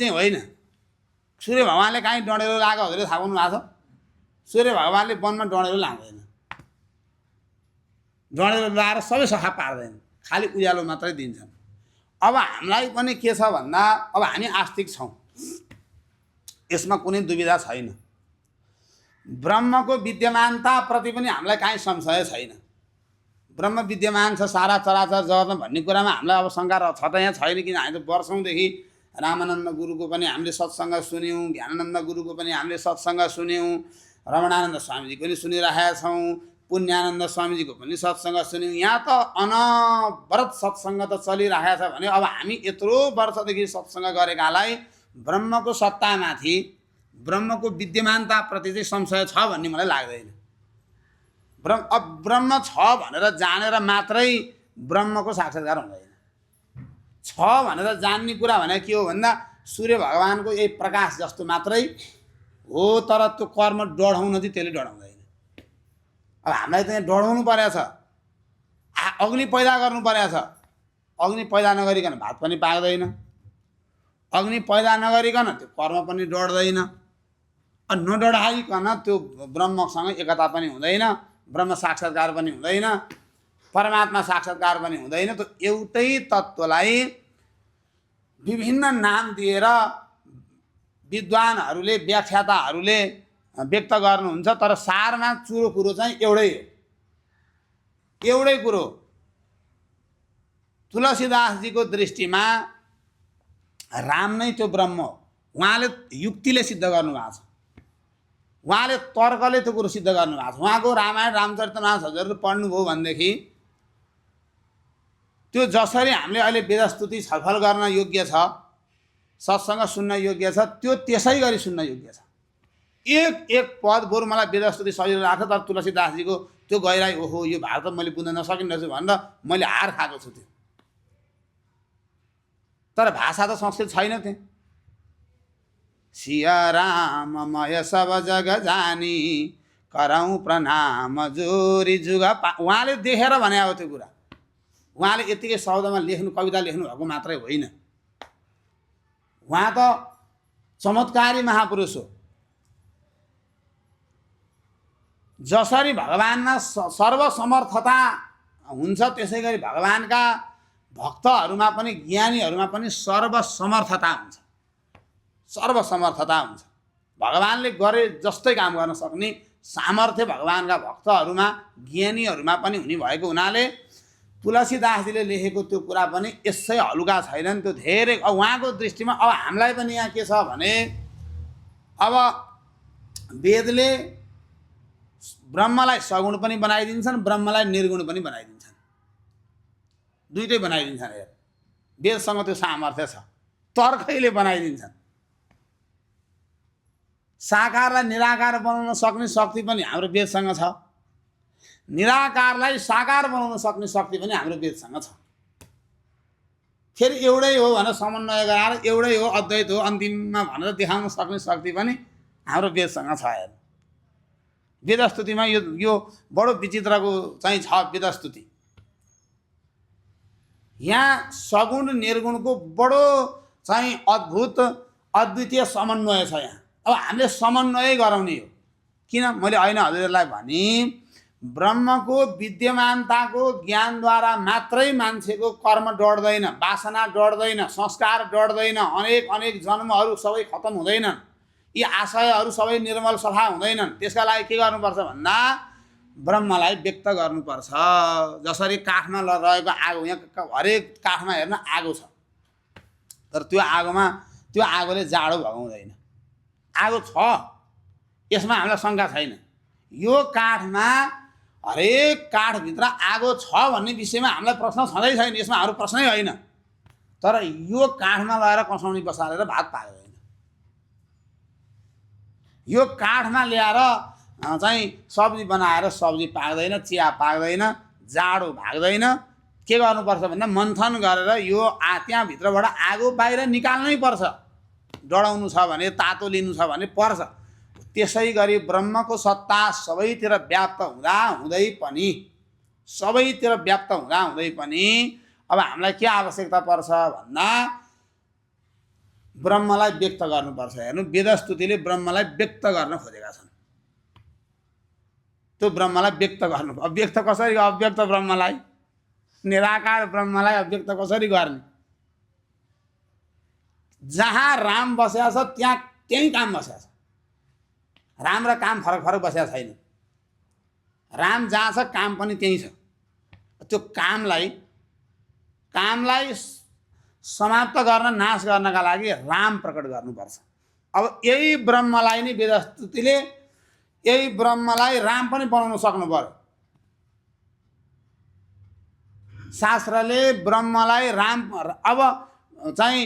चाहिँ होइन। सूर्य भगवानले कहीँ डढेलो लगाएको हजुरले थाहा पाउनु भएको छ? सूर्य भगवानले वनमा डढेलो लाँदैन, डढेलो लगाएर सबै सखा पार्दैन, खालि उज्यालो मात्रै दिन्छन्। अब हामीलाई पनि के छ भन्दा अब हामी आस्तिक छौँ, यसमा कुनै दुविधा छैन। ब्रह्मको विद्यमानताप्रति पनि हामीलाई काहीँ संशय छैन। ब्रह्म विद्यमान छ सारा चराचर जगतमा भन्ने कुरामा हामीलाई अब शङ्का छ त यहाँ छैन। किन हामी त वर्षौँदेखि रामानन्द गुरुको पनि हामीले सत्सङ्ग सुन्यौँ, ज्ञानानन्द गुरुको पनि हामीले सत्सङ्ग सुन्यौँ, रमणानन्द स्वामीजीको पनि सुनिरहेका छौँ, पुण्यानन्द स्वामीजीको पनि सत्सङ्ग सुन्यौँ। यहाँ त अनवरत सत्सङ्ग त चलिरहेको छ भने अब हामी यत्रो वर्षदेखि सत्सङ्ग गरेकालाई ब्रह्मको सत्तामाथि, ब्रह्मको विद्यमानताप्रति चाहिँ संशय छ भन्ने मलाई लाग्दैन। ब्रह्म छ भनेर जानेर मात्रै ब्रह्मको साक्षात्कार हुँदैन। छ भनेर जान्ने कुरा भने के हो भन्दा सूर्य भगवानको यही प्रकाश जस्तो मात्रै हो, तर त्यो कर्म डढाउन चाहिँ त्यसले डढाउँदैन। अब हामीलाई त यहाँ डढाउनु परेको छ, अग्नि पैदा गर्नु परेको छ। अग्नि पैदा नगरिकन भात पनि पाक्दैन, अग्नि पैदा नगरिकन त्यो कर्म पनि डढ्दैन, नडढाइकन त्यो ब्रह्मसँग एकता पनि हुँदैन, ब्रह्म साक्षात्कार पनि हुँदैन, परमात्मा साक्षात्कार पनि हुँदैन। त एउटै तत्त्वलाई विभिन्न नाम दिएर विद्वानहरूले, व्याख्याताहरूले व्यक्त गर्नुहुन्छ, तर सारमा चुरो कुरो चाहिँ एउटै हो। एउटै कुरो तुलसीदासजीको दृष्टिमा राम नै त्यो ब्रह्म हो। उहाँले युक्तिले सिद्ध गर्नुभएको छ, उहाँले तर्कले त्यो कुरो सिद्ध गर्नुभएको छ। उहाँको रामायण रामचरितमानस हजुरले पढ्नुभयो भनेदेखि त्यो जसरी हामीले अहिले वेदस्तुति छलफल गर्न योग्य छ, सत्सङ्ग सुन्न योग्य छ, त्यो त्यसै गरी सुन्न योग्य छ। एक एक पद बरु मलाई वेदस्तुति सजिलो लाग्छ, तर तुलसीदासजीको त्यो गहिराई ओहो यो भार त मैले बुझ्न नसकिरहेछु भनेर मैले हार खाएको छु त्यो। तर भाषा त संस्कृत छैन त्यहाँ। सिया राममय सब जग जानी करौँ प्रणाम जोरी जुगा पा। उहाँले देखेर भने हो त्यो कुरा। उहाँले यतिकै शब्दमा लेख्नु, कविता लेख्नु भएको मात्रै होइन। उहाँ त चमत्कारी महापुरुष हो। जसरी भगवानमा सर्वसमर्थता हुन्छ त्यसै गरी भगवानका भक्तहरूमा पनि, ज्ञानीहरूमा पनि सर्वसमर्थता हुन्छ, सर्वसमर्थता हुन्छ। भगवानले गरे जस्तै काम गर्न सक्ने सामर्थ्य भगवानका भक्तहरूमा, ज्ञानीहरूमा पनि हुने भएको हुनाले तुलसीदासजीले लेखेको त्यो कुरा पनि यसै हलुका छैनन्। त्यो धेरै उहाँको दृष्टिमा अब हामीलाई पनि यहाँ के छ भने अब वेदले ब्रह्मलाई सगुण पनि बनाइदिन्छन्, ब्रह्मलाई निर्गुण पनि बनाइदिन्छन्, दुइटै बनाइदिन्छन्। हेर वेदसँग त्यो सामर्थ्य छ, तर्कैले बनाइदिन्छन्। साकारलाई निराकार बनाउन सक्ने शक्ति पनि हाम्रो वेदसँग छ, निराकारलाई साकार बनाउन सक्ने शक्ति पनि हाम्रो वेदसँग छ। फेरि एउटै हो भनेर समन्वय गराएर एउटै हो, अद्वैत हो अन्तिममा भनेर देखाउन सक्ने शक्ति पनि हाम्रो वेदसँग छ। हेर वेदस्तुतिमा यो बडो विचित्रको चाहिँ छ वेदस्तुति। यहाँ सगुण निर्गुणको बडो चाहिँ अद्भुत अद्वितीय समन्वय छ। यहाँ अब हामीले समन्वय गराउने हो। किन मैले होइन हजुरलाई भने ब्रह्मको विद्यमानताको ज्ञानद्वारा मात्रै मान्छेको कर्म डढ्दैन, वासना डढ्दैन, संस्कार डढ्दैन, अनेक अनेक जन्महरू सबै खत्तम हुँदैनन्, यी आशयहरू सबै निर्मल सफा हुँदैनन्। त्यसका लागि के गर्नुपर्छ भन्दा ब्रह्मलाई व्यक्त गर्नुपर्छ। जसरी काठमा रहेको आगो, यहाँ हरेक काठमा हेर्न आगो छ, तर त्यो आगोले जाडो भगाउँदैन। आगो छ, यसमा हामीलाई शङ्का छैन। यो काठमा हरेक काठभित्र आगो छ भन्ने विषयमा हामीलाई प्रश्न छँदै छैन, यसमा हाम्रो प्रश्नै होइन। तर यो काठमा लगाएर कसाउनी बसालेर भात पाक्दैन, यो काठमा ल्याएर चाहिँ सब्जी बनाएर सब्जी पाक्दैन, चिया पाक्दैन, जाडो भाग्दैन। के गर्नुपर्छ भन्दा मन्थन गरेर यो त्यहाँभित्रबाट आगो बाहिर निकाल्नै पर्छ। डढाउनु छ भने, तातो लिनु छ भने पर्छ। त्यसै गरी ब्रह्मको सत्ता सबैतिर व्याप्त हुँदै पनि, सबैतिर व्याप्त हुँदै पनि अब हामीलाई के आवश्यकता पर्छ भन्दा ब्रह्मलाई व्यक्त गर्नुपर्छ। हेर्नु, वेदस्तुतिले ब्रह्मलाई व्यक्त गर्न खोजेका छन्। त्यो ब्रह्मलाई व्यक्त गर्नु, अव्यक्त कसरी, अव्यक्त ब्रह्मलाई, निराकार ब्रह्मलाई अव्यक्त कसरी गर्ने? जहाँ राम बसेको छ त्यहाँ त्यही काम बसेको छ। राम र काम फरक फरक बसेको छैन। राम जहाँ छ काम पनि त्यही छ। त्यो कामलाई समाप्त गर्न, नाश गर्नका लागि राम प्रकट गर्नुपर्छ। अब यही ब्रह्मलाई नै वेदस्तुतिले, यही ब्रह्मलाई राम पनि बनाउन सक्नु पर्यो। शास्त्रले ब्रह्मलाई राम, अब चाहिँ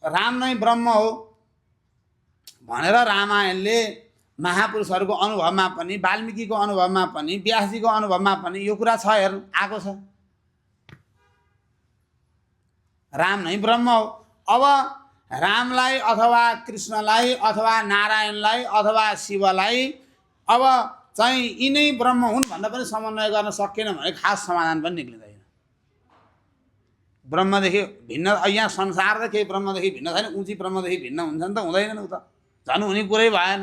राम नै ब्रह्म हो भनेर रामायणले महापुरुषहरूको अनुभवमा पनि, वाल्मीकिको अनुभवमा पनि, व्यासजीको अनुभवमा पनि यो कुरा छ, हेर्नु आएको छ। राम नै ब्रह्म हो। अब रामलाई अथवा कृष्णलाई अथवा नारायणलाई अथवा शिवलाई अब चाहिँ यिनै ब्रह्म हुन् भनेर पनि समन्वय गर्न सकिएन भने खास समाधान पनि निक्लिँदैन। ब्रह्मदेखि भिन्न, यहाँ संसार त केही ब्रह्मदेखि भिन्न छैन। उची ब्रह्मदेखि भिन्न हुन्छ नि त? हुँदैन नि। उता झन् हुने कुरै भएन।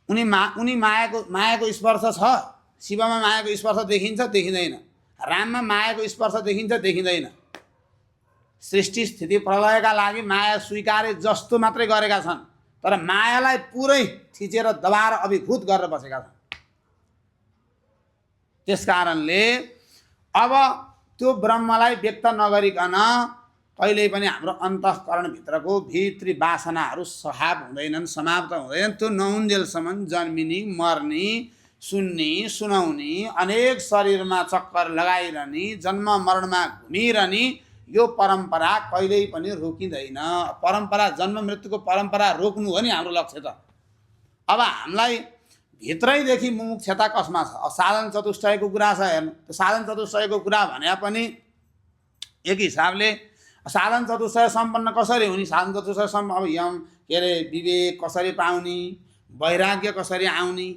उनी मायाको स्पर्श छ। शिवमा मायाको स्पर्श देखिन्छ, देखिँदैन? राममा मायाको स्पर्श देखिन्छ, देखिँदैन? सृष्टि स्थिति प्रलयका लागि माया स्वीकारे जस्तो मात्रै गरेका छन्, तर मायालाई पुरै थिचेर दबाएर अभिभूत गरेर बसेका छन्। त्यसकारणले अब त्यो ब्रह्मलाई व्यक्त नगरिकन कहिल्यै पनि हाम्रो अन्तःकरणभित्रको भित्री वासनाहरू सहाब हुँदैनन्, समाप्त हुँदैनन्। त्यो नहुन्जेलसम्म जन्मिने, मर्ने, सुन्ने, सुनाउने, अनेक शरीरमा चक्कर लगाइरहने, जन्म मरणमा घुमिरहने यो परम्परा कहिल्यै पनि रोकिँदैन। परम्परा, जन्म मृत्युको परम्परा रोक्नु हो नि हाम्रो लक्ष्य त। अब हामीलाई भित्रैदेखि मुमुक्षता कसमा छ? साधन चतुष्टयको कुरा छ। हेर्नु, त्यो साधन चतुष्टयको कुरा भने पनि एक हिसाबले साधन चतुष्टय सम्पन्न कसरी हुने? साधन चतुष्टय अब यम के अरे विवेक कसरी पाउने, वैराग्य कसरी आउने?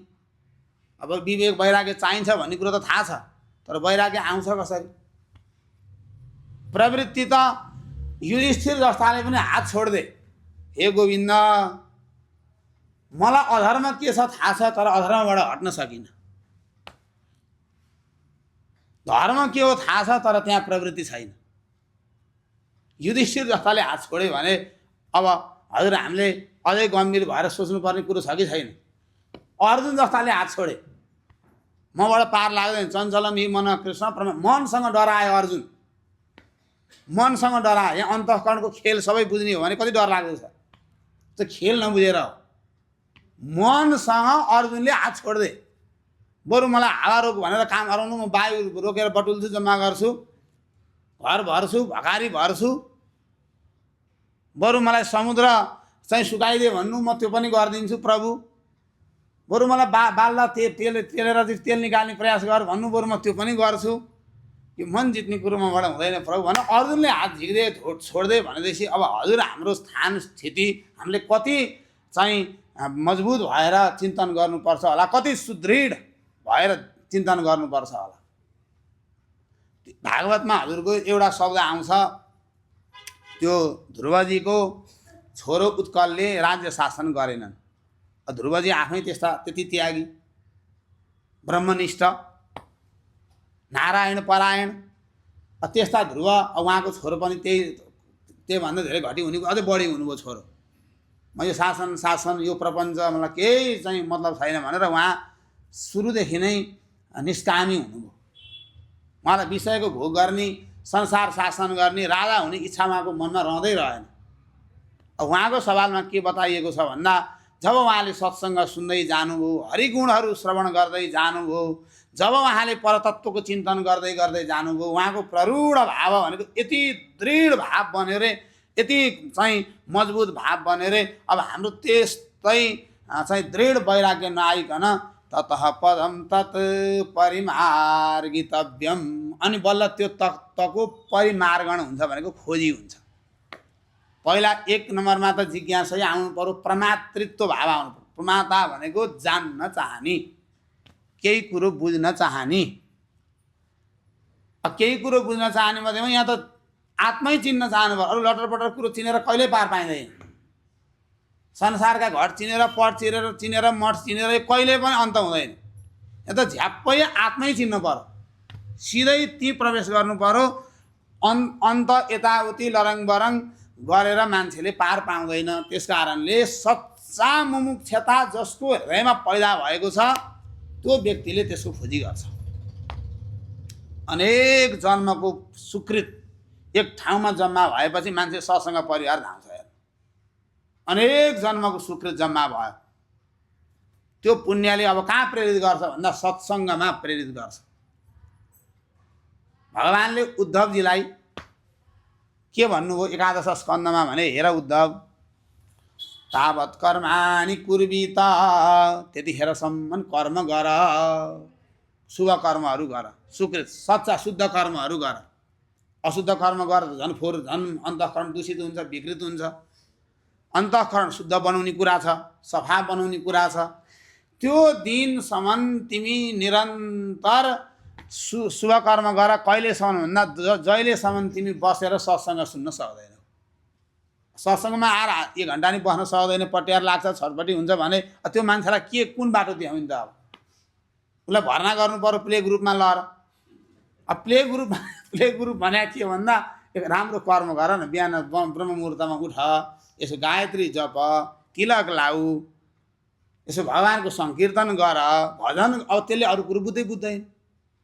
अब विवेक वैराग्य चाहिन्छ भन्ने कुरो त थाहा छ, तर वैराग्य आउँछ कसरी? प्रवृत्ति त युधिष्ठिर जस्ताले पनि हात छोड्दे, हे गोविन्द मलाई अधर्म के छ थाहा छ, तर अधर्मबाट हट्न सकिनँ। धर्म के हो थाहा छ, तर त्यहाँ प्रवृत्ति छैन। युधिष्ठिर जस्ताले हात छोड्यो भने अब हजुर हामीले अझै गम्भीर भएर सोच्नुपर्ने कुरो छ कि छैन? अर्जुन जस्ताले हात छोडे, मबाट पार लाग्दैन, चञ्चलम हि मन कृष्ण, मनसँग डरायो अर्जुन, मनसँग डरायो। यहाँ अन्तःकरणको खेल सबै बुझ्ने हो भने कति डर लाग्दछ? त्यो खेल नबुझेर हो। मनसँग अर्जुनले हात छोड्दे, बरु मलाई हावा रोक भनेर काम गराउनु, म वायु रोकेर बटुल्छु, जम्मा गर्छु, घर भर्छु, भकारी भर्छु, बरु मलाई समुद्र चाहिँ सुकाइदिए भन्नु, म त्यो पनि गरिदिन्छु प्रभु, बरु मलाई बाल्दा तेलेर तेल निकाल्ने प्रयास गर भन्नु, बरु म त्यो पनि गर्छु। यो मन जित्ने कुरो मबाट हुँदैन प्रभु भनेर अर्जुनले हात झिक्दै छोड्दै भनेदेखि अब हजुर हाम्रो स्थान स्थिति हामीले कति चाहिँ मजबुत भएर चिन्तन गर्नुपर्छ होला, कति सुदृढ भएर चिन्तन गर्नुपर्छ होला। भागवतमा हजुरको एउटा शब्द आउँछ, त्यो ध्रुवजीको छोरो उत्कलले राज्य शासन गरेनन्। ध्रुवजी आफै त्यति त्यागी, ब्रह्मनिष्ठ, नारायण परायण, त्यस्ता ध्रुव उहाँको छोरो पनि त्योभन्दा धेरै घटी हुने, अझै बढी हुनुभयो छोरो। म यो शासन यो प्रपञ्च मलाई केही चाहिँ मतलब छैन भनेर उहाँ सुरुदेखि नै निष्कामी हुनुभयो। उहाँलाई विषयको भोग गर्ने, संसार शासन गर्ने, राजा हुने इच्छा उहाँको मनमा रहँदै रहेन। उहाँको सवालमा के बताइएको छ भन्दा, जब उहाँले सत्सङ्ग सुन्दै जानुभयो, हरिगुणहरू श्रवण गर्दै जानुभयो, जब उहाँले परतत्त्वको चिन्तन गर्दै गर्दै जानुभयो, उहाँको प्ररूढ भाव भनेको यति दृढ भाव बन्यो रे, यति चाहिँ मजबुत भाव बन्यो रे। अब हाम्रो त्यस्तै चाहिँ दृढ वैराग्य नआइकन ततः पदम तत् परिमार्गितव्यम, अनि बल्ल त्यो तत्त्वको परिमार्गण हुन्छ भनेको खोजी हुन्छ। पहिला एक नम्बरमा त जिज्ञासै आउनु पर्यो, प्रमातृत्व भाव आउनु पर्यो। प्रमाता भनेको जान्न चाहने, केही कुरो बुझ्न चाहने। केही कुरो बुझ्न चाहने मध्येमा यहाँ त आत्मै चिन्न चाहनुभयो। अरू लटरपटर कुरो चिनेर कहिल्यै पार पाइँदैन। संसारका घर चिनेर, पट चिनेर, मठ चिनेर कहिल्यै पनि अन्त हुँदैन। यहाँ त झ्याप्पै आत्मै चिन्नु पर्यो, सिधै ती प्रवेश गर्नु पर्यो। अन्त यताउति लरङ बरङ गरेर मान्छेले पार पाउँदैन। त्यस कारणले सच्चा मुमुक्षता जसको हृदयमा पैदा भएको छ त्यो व्यक्तिले त्यसको खोजी गर्छ। अनेक जन्मको सुकृत एक ठाउँमा जम्मा भएपछि मान्छे सत्संग परिवार धाउँछ। अनेक जन्मको सुकृत जम्मा भयो, त्यो पुण्यले अब कहाँ प्रेरित गर्छ भन्दा सत्सङ्गमा प्रेरित गर्छ। भगवानले उद्धवजीलाई के भन्नुभयो एकादश स्कन्धमा भने, हेर उद्धव, तावत् कर्माणि कुर्वीत, त्यतिखेरसम्म कर्म गर, शुभ कर्महरू गर, सुकृत सच्चा शुद्ध कर्महरू गर। अशुद्ध कर्म गर झन् फोहोर, झन् अन्तःकरण दूषित हुन्छ, विकृत हुन्छ। अन्तःकरण शुद्ध बनाउने कुरा छ, सफा बनाउने कुरा छ। त्यो दिनसम्म तिमी निरन्तर शुभ कर्म गर। कहिलेसम्म भन्दा जहिलेसम्म तिमी बसेर सत्सङ्ग सुन्न सक्दैनौ। सत्सङ्गमा आएर 1 घन्टा नि बस्न सक्दैन, पट्यार लाग्छ, छटपट्टि हुन्छ भने त्यो मान्छेलाई के कुन बाटो देखाउने त? अब उसलाई भर्ना गर्नु पर्यो प्ले ग्रुपमा लएर। अब प्ले ग्रुप भने के भन्दा एक राम्रो कर्म गर न, बिहान ब्रह्म मुहुर्तमा उठ, यसो गायत्री जप, तिलक लाऊ, यसो भगवानको सङ्कीर्तन गर, भजन। अब त्यसले अरू कुरो बुझ्दैन।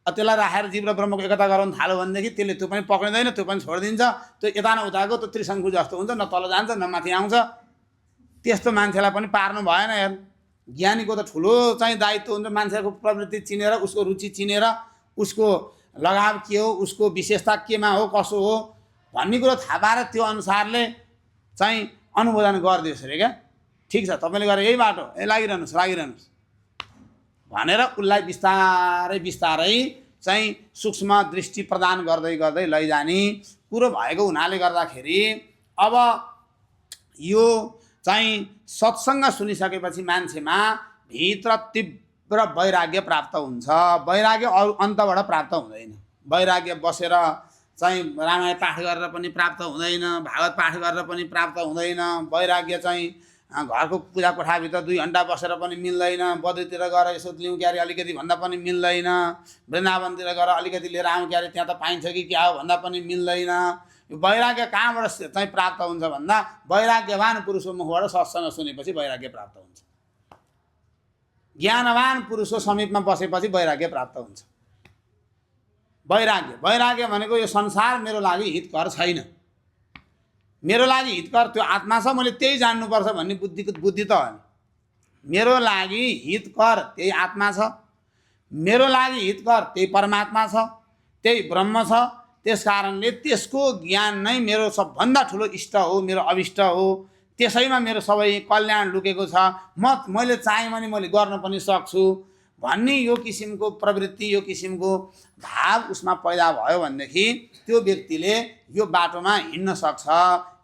अब त्यसलाई राखेर जीव र ब्रह्मको एकता गराउनु थाल्यो भनेदेखि त्यसले त्यो पनि पक्रिँदैन, त्यो पनि छोडिदिन्छ। त्यो यता न उताको त्यो त्रिशङ्कु जस्तो हुन्छ, न तल जान्छ न माथि आउँछ। त्यस्तो मान्छेलाई पनि पार्नु भएन। हेर, ज्ञानीको त ठुलो चाहिँ दायित्व हुन्छ मान्छेको प्रवृत्ति चिनेर, उसको रुचि चिनेर, उसको लगाव के हो, उसको विशेषता केमा हो, कसो हो भन्ने कुरो थाहा पाएर त्यो अनुसारले चाहिँ अनुमोदन गरिदियोस् अरे क्या। ठिक छ, तपाईँले गरे यही बाटो, लागिरहनुहोस् भनेर उसलाई बिस्तारै बिस्तारै चाहिँ सूक्ष्म दृष्टि प्रदान गर्दै गर्दै लैजाने कुरो भएको हुनाले गर्दाखेरि अब यो चाहिँ सत्सङ्ग सुनिसकेपछि मान्छेमा भित्र तीव्र वैराग्य प्राप्त हुन्छ। वैराग्य अरू अन्तबाट प्राप्त हुँदैन। वैराग्य बसेर चाहिँ रामायण पाठ गरेर पनि प्राप्त हुँदैन, भागवत पाठ गरेर पनि प्राप्त हुँदैन। वैराग्य चाहिँ घरको पूजा कोठाभित्र 2 घन्टा बसेर पनि मिल्दैन, बद्रीतिर गएर यसो लिउँ क्यारे अलिकति भन्दा पनि मिल्दैन, वृन्दावनतिर गएर अलिकति लिएर आउँ क्यारे त्यहाँ त पाइन्छ कि क्या हो भन्दा पनि मिल्दैन। यो वैराग्य कहाँबाट चाहिँ प्राप्त हुन्छ भन्दा वैराग्यवान पुरुषको मुखबाट सत्सङ्ग सुनेपछि वैराग्य प्राप्त हुन्छ। ज्ञानवान पुरुषको समीपमा बसेपछि वैराग्य प्राप्त हुन्छ। वैराग्य भनेको यो संसार मेरो लागि हितकर छैन, मेरो लागि हितकर त्यो आत्मा छ, मैले त्यही जान्नुपर्छ भन्ने बुद्धि त हो नि। मेरो लागि हितकर त्यही आत्मा छ, मेरो लागि हितकर त्यही परमात्मा छ, त्यही ब्रह्म छ। त्यस कारणले त्यसको ज्ञान नै मेरो सबभन्दा ठुलो इष्ट हो, मेरो अभिष्ट हो। त्यसैमा मेरो सबै कल्याण लुकेको छ। मैले चाहेँ भने मैले गर्न पनि सक्छु भन्ने यो किसिमको प्रवृत्ति, यो किसिमको भाव उसमा पैदा भयो भनेदेखि त्यो व्यक्तिले यो बाटोमा हिँड्न सक्छ।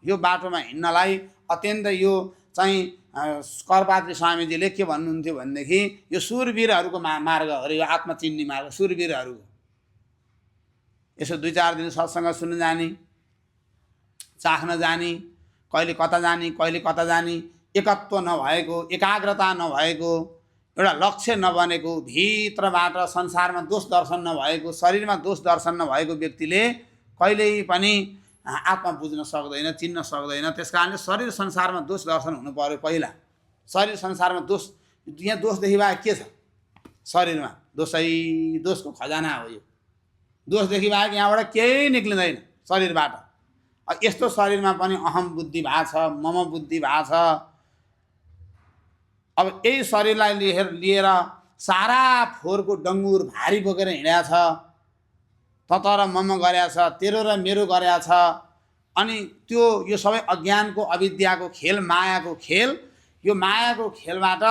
यो बाटोमा हिँड्नलाई अत्यन्त यो चाहिँ कर्पात्री स्वामीजीले के भन्नुहुन्थ्यो भनेदेखि यो सुरवीरहरूको मार्ग हो रे, यो आत्मचिन्ने मार्ग सुरवीरहरूको। यसो 2-4 दिन सत्सङ्ग सुन्न जाने, चाख्न जाने, कहिले कता जाने, एकत्व नभएको, एकाग्रता नभएको, एउटा लक्ष्य नबनेको, भित्रबाट संसारमा दोष दर्शन नभएको, शरीरमा दोष दर्शन नभएको व्यक्तिले कहिल्यै पनि आत्मा बुझ्न सक्दैन, चिन्न सक्दैन। त्यस कारणले शरीर संसारमा दोष दर्शन हुनु पर्यो। पहिला शरीर संसारमा दोष, यहाँ दोषदेखि बाहेक के छ? शरीरमा दोषको खजाना हो यो। दोषदेखि बाहेक यहाँबाट केही निक्लिँदैन शरीरबाट। यस्तो शरीरमा पनि अहम बुद्धि भएको छ, मम बुद्धि भएको छ। अब यही शरीरलाई लिएर सारा फोहोरको डङ्गुर भारी बोकेर हिँडेको छ, तत र मम गरेको छ, तेरो र मेरो गरेको छ। अनि त्यो यो सबै अज्ञानको, अविद्याको खेल, मायाको खेल। यो मायाको खेलबाट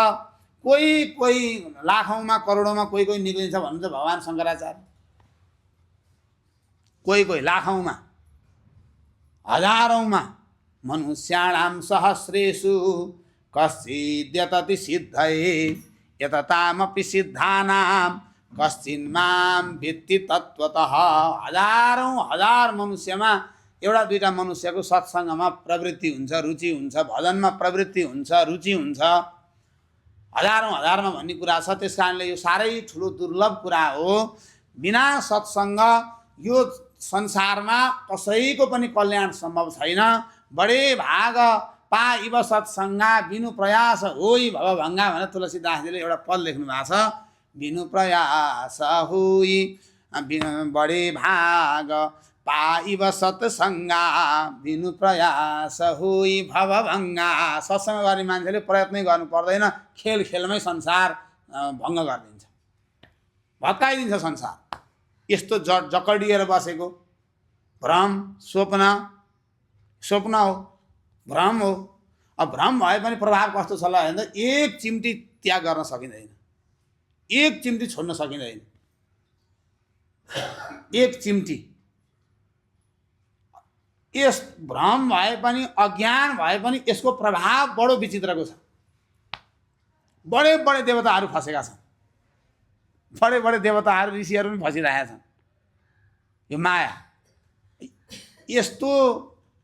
कोही लाखौँमा करोडौँमा कोही निक्लिन्छ भन्नुहुन्छ भगवान शङ्कराचार्य। कोही लाखौँमा, हजारौँमा, मनुष्याणां सहस्रेषु कश्चिद्यतति सिद्धये यततामपि सिद्धानां कश्चिन्मां वित्ति तत्त्वतः। हजार मनुष्यमा एउटा दुईटा मनुष्यको सत्सङ्गमा प्रवृत्ति हुन्छ, रुचि हुन्छ, भजनमा प्रवृत्ति हुन्छ, रुचि हुन्छ, हजारमा भन्ने कुरा छ। त्यस कारणले यो साह्रै ठुलो दुर्लभ कुरा हो। बिना सत्सङ्ग यो संसारमा कसैको पनि कल्याण सम्भव छैन। बडे भाग पाइब सत्सङ्गा बिनु प्रयास होइ भवभङ्गा भनेर तुलसीदासजीले एउटा पद लेख्नु भएको छ। बिनु प्रयास होइ बडे भाग पाइब सत्सङ्गा बिनु प्रयास होइ भवभङ्गा। सत्सङ्ग गर्ने मान्छेले प्रयत्नै गर्नु पर्दैन, खेलमै संसार भङ्ग गरिदिन्छ, भत्काइदिन्छ संसार। यस्तो जकडिएर बसेको भ्रम स्वप्न हो, भ्रम हो। अब भ्रम भए पनि प्रभाव कस्तो छ ल भन्दा एक चिम्टी त्याग गर्न सकिँदैन, एक चिम्टी छोड्न सकिँदैन, एक चिम्टी। यस भ्रम भए पनि अज्ञान भए पनि यसको प्रभाव बडो विचित्रको छ। बडे देवताहरू फसेका छन्, बडे देवताहरू ऋषिहरू पनि फसिरहेका छन्। यो माया यस्तो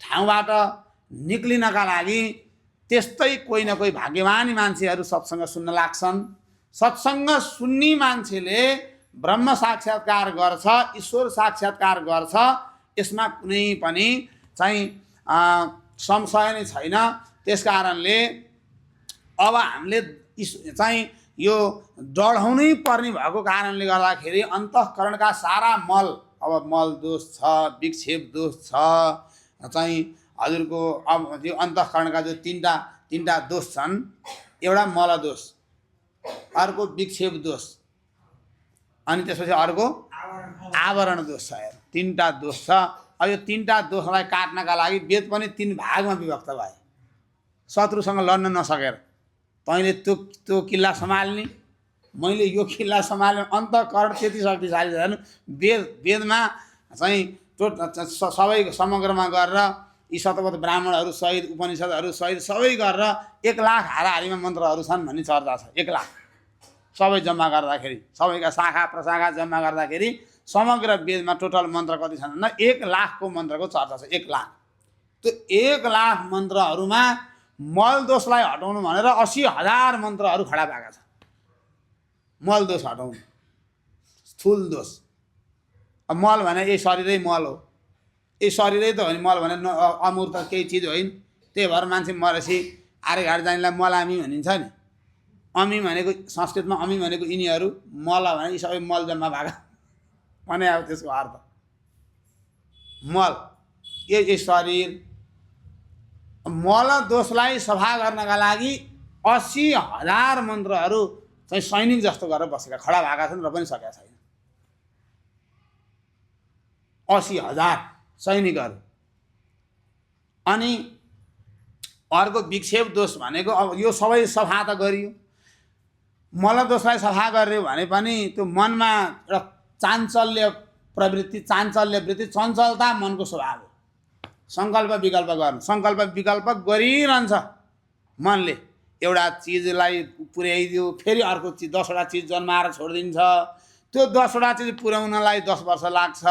ठाउँबाट निक्लिनका लागि त्यस्तै कोही न कोही भाग्यवानी मान्छेहरू सत्सङ्ग सुन्न लाग्छन्। सत्सङ्ग सुन्ने मान्छेले ब्रह्म साक्षात्कार गर्छ, ईश्वर साक्षात्कार गर्छ। यसमा कुनै पनि चाहिँ संशय नै छैन। त्यस कारणले अब हामीले चाहिँ यो डढाउनै पर्ने भएको कारणले गर्दाखेरि अन्तःकरणका सारा मल, अब मल दोष छ, विक्षेप दोष छ, चाहिँ हजुरको अब यो अन्तःकरणका जो तीनटा दोष छन्, एउटा मल दोष, अर्को विक्षेप दोष, अनि त्यसपछि अर्को आवरण दोष छ। तीनटा दोष छ। अब यो तीनटा दोषलाई काट्नका लागि वेद पनि तीन भागमा विभक्त भए। शत्रुसँग लड्न नसकेर तैँले त्यो किल्ला सम्हाल्ने, मैले यो किल्ला सम्हाल्ने, अन्तःकरण त्यति शक्तिशाली छन्। वेदमा चाहिँ सबै समग्रमा गरेर यी शतपथ ब्राह्मणहरू सहित उपनिषदहरू सहित सबै गरेर 1 लाख हाराहारीमा मन्त्रहरू छन् भन्ने चर्चा छ। 1 लाख सबै जम्मा गर्दाखेरि, सबैका शाखा प्रशाखा जम्मा गर्दाखेरि समग्र वेदमा टोटल मन्त्र कति छन् भन्दा 1 लाखको मन्त्रको चर्चा छ। 1 लाख। त्यो 1 लाख मन्त्रहरूमा मल दोषलाई हटाउनु भनेर 80,000 मन्त्रहरू खडा भएका छन्। मल दोष हटाउनु, स्थूल दोष। अब मल भने यही शरीरै मल हो, यही शरीरै त हो नि। मल भने अमूर्त केही चिज होइन। त्यही भएर मान्छे मरेपछि आरेघाट जानेलाई मलामी भनिन्छ नि। अमी भनेको संस्कृतमा अमी भनेको यिनीहरू, मल भने यी सबै मल जम्मा भएका भने अब त्यसको अर्थ मल यही शरीर। मल दोषलाई सफा गर्नका लागि 80,000 मन्त्रहरू चाहिँ सैनिक जस्तो गरेर बसेका खडा भएका छन् र पनि सकेका छैन। 80,000 सैनिकहरू। अनि अर्को विक्षेप दोष भनेको अब यो सबै सफा त गरियो। मल दोषलाई सफा गर्यो भने पनि त्यो मनमा एउटा चाञ्चल्य प्रवृत्ति, चाञ्चल्य वृत्ति, चञ्चलता मनको स्वभाव हो। सङ्कल्प विकल्प गर्नु, सङ्कल्प विकल्प गरिरहन्छ मनले। एउटा चिजलाई पुर्याइदियो, फेरि अर्को चिज 10वटा चिज जन्माएर छोडिदिन्छ। त्यो 10वटा चिज पुर्याउनलाई 10 वर्ष लाग्छ।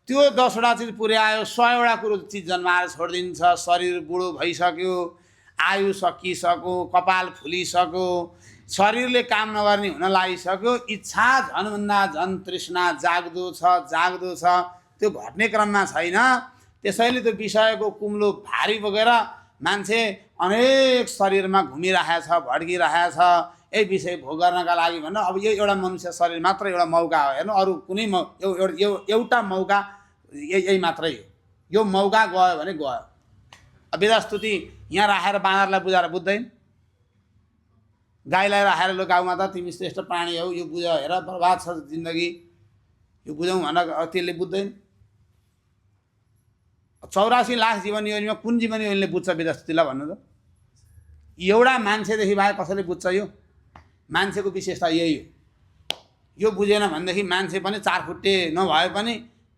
त्यो 10वटा चिज पुर्यायो, 100वटा कुरो चिज जन्माएर छोडिदिन्छ। शरीर बुढो भइसक्यो, आयु सकिसक्यो, कपाल फुलिसक्यो, शरीरले काम नगर्ने हुन लागिसक्यो। इच्छा झनभन्दा झन तृष्णा जाग्दो छ। त्यो घट्ने क्रममा छैन। त्यसैले त्यो विषयको कुम्लो भारी बोकेर मान्छे अनेक शरीरमा घुमिरहेछ, भड्किरहेछ। यही विषय भोग गर्नका लागि भन्नु अब यो एउटा मनुष्य शरीर मात्र एउटा मौका हो। हेर्नु, अरू कुनै एउटा मौका यही मात्रै हो। यो मौका गयो भने गयो। अब वेदस्तुति यहाँ राखेर बाँदरलाई बुझाएर बुझ्दैन, गाईलाई राखेर लो गाउँमा त तिमी श्रेष्ठ प्राणी हौ, यो बुझ, हेर बर्बाद छ जिन्दगी, यो बुझौँ भनेर त्यसले बुझ्दैन। 84 लाख जीवन योनिमा कुन जीवन योनिले बुझ्छ वेदस्तुतिलाई भन्नु त? एउटा मान्छेदेखि बाहेक कसैले बुझ्छ? यो मान्छेको विशेषता यही हो। यो बुझेन भनेदेखि मान्छे पनि 4 खुट्टे नभए पनि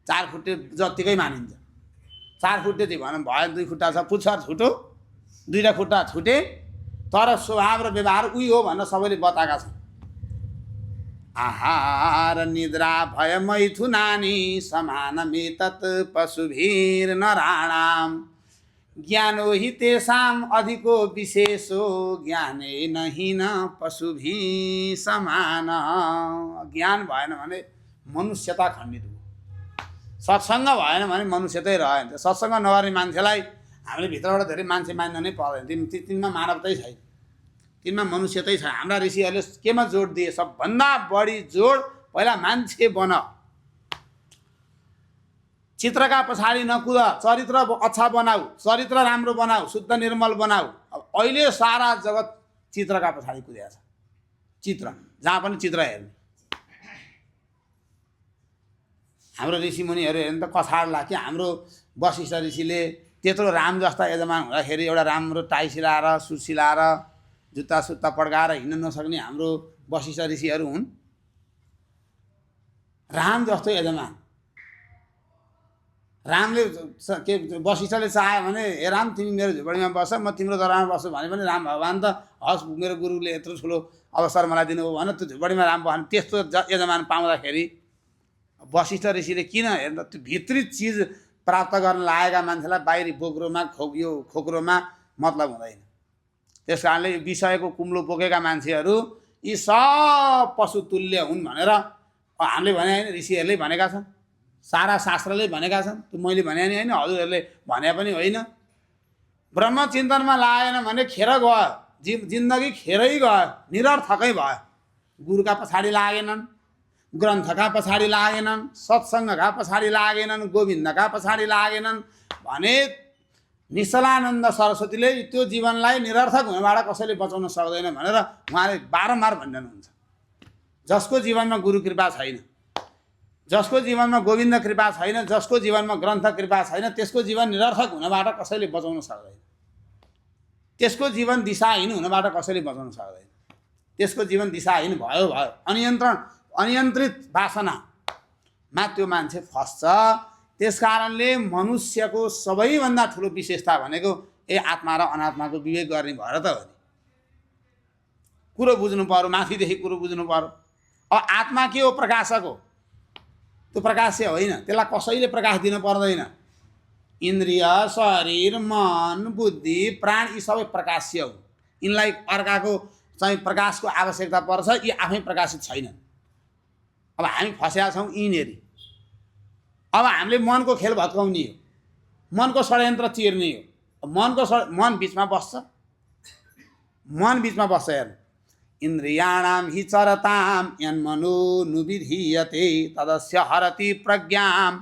4 खुट्टे जत्तिकै मानिन्छ। 4 खुट्टे चाहिँ भनौँ भयो, 2 खुट्टा छ, पुच्छर छुटो, 2टा खुट्टा छुटे, तर स्वभाव र व्यवहार उही हो भनेर सबैले बताएका छन्। आहार निद्रा भय मैथुनानि समानमेतत् पशुभिर्नराणाम् ज्ञानो हि तेषाम् अधिको विशेषो ज्ञाने नहि न पशुभिः समान। ज्ञान भएन भने मनुष्यता खण्डित भयो, सत्सङ्ग भएन भने मनुष्यतै रहेन। सत्सङ्ग नगर्ने मान्छेलाई हामीले भित्रबाट धेरै मान्छे मान्न नै पर्दैन, तिनमा मानवतै छैन, तिनमा मनुष्यतै छैन। हाम्रा ऋषिहरूले केमा जोड दिए? सबभन्दा बढी जोड पहिला मान्छे बन, चित्रका पछाडि नकुद, चरित्र अच्छा बनाऊ, चरित्र राम्रो बनाऊ, शुद्ध निर्मल बनाऊ। अब अहिले सारा जगत चित्रका पछाडि कुदेको छ, चित्र जहाँ पनि चित्र हेर्ने। हाम्रो ऋषिमुनिहरू हेर्नु त कछाड्ला कि हाम्रो वशिष्ठ ऋषिले त्यत्रो राम जस्ता यजमान हुँदाखेरि एउटा राम्रो टाई सिलाएर सुट सिलाएर जुत्ता सुत्ता पड्काएर हिँड्न नसक्ने हाम्रो वशिष्ठ ऋषिहरू हुन्। राम जस्तो यजमान, रामले के वशिष्ठले चाह्यो भने हे राम तिमी मेरो झुपडीमा बस, म तिम्रो दरबारमा बस्छु भने पनि राम भगवान् त हस् मेरो गुरुले यत्रो ठुलो अवसर मलाई दिनुभयो भने त्यो झुपडीमा राम भयो भने त्यस्तो यजमान पाउँदाखेरि वशिष्ठ ऋषिले किन हेर्नु, त्यो भित्री चिज प्राप्त गर्न लागेका मान्छेलाई बाहिरी बोक्रोमा यो खोक्रोमा मतलब हुँदैन। त्यस कारणले यो विषयको कुम्लो बोकेका मान्छेहरू यी सब पशुतुल्य हुन् भनेर हामीले भने होइन, ऋषिहरूले भनेका छन्, सारा शास्त्रले भनेका छन्। त्यो मैले भने नि होइन, हजुरहरूले भने पनि होइन। ब्रह्मचिन्तनमा लागेन भने खेर गयो, जिन्दगी खेरै गयो, निरर्थकै भयो। गुरुका पछाडि लागेनन्, ग्रन्थका पछाडि लागेनन्, सत्सङ्गका पछाडि लागेनन्, गोविन्दका पछाडि लागेनन् भने निश्चलानन्द सरस्वतीले त्यो जीवनलाई निरर्थक हुनबाट कसैले बचाउन सक्दैन भनेर उहाँले बारम्बार भनिरहनुहुन्छ। जसको जीवनमा गुरु कृपा छैन, जसको जीवनमा गोविन्द कृपा छैन, जसको जीवनमा ग्रन्थ कृपा छैन, त्यसको जीवन निरर्थक हुनबाट कसैले बचाउन सक्दैन। त्यसको जीवन दिशाहीन हुनबाट कसैले बचाउन सक्दैन। त्यसको जीवन दिशाहीन भयो। अनियन्त्रित वासनामा त्यो मान्छे फस्छ। त्यस कारणले मनुष्यको सबैभन्दा ठुलो विशेषता भनेको आत्मा र अनात्माको विवेक गर्ने भएर त हो नि। कुरो बुझ्नु पर्यो, माथिदेखि कुरो बुझ्नु पर्यो। अब आत्मा के हो? प्रकाशक हो। त्यो प्रकाश्य होइन, त्यसलाई कसैले प्रकाश दिन पर्दैन। इन्द्रिय, शरीर, मन, बुद्धि, प्राण यी सबै प्रकाश्य हुन्। यिनलाई अर्काको चाहिँ प्रकाशको आवश्यकता पर्छ, यी आफै प्रकाशित छैनन्। अब हामी फसेका छौँ यिनीहरू। अब हामीले मनको खेल भत्काउने हो, मनको षड्यन्त्र चिर्ने हो। मन बिचमा बस्छ, मन बिचमा बस्छ। हेर्नु, इन्द्रियाणां हि चरतां यन्मनो नुविधीयते तदस्य हरति प्रज्ञां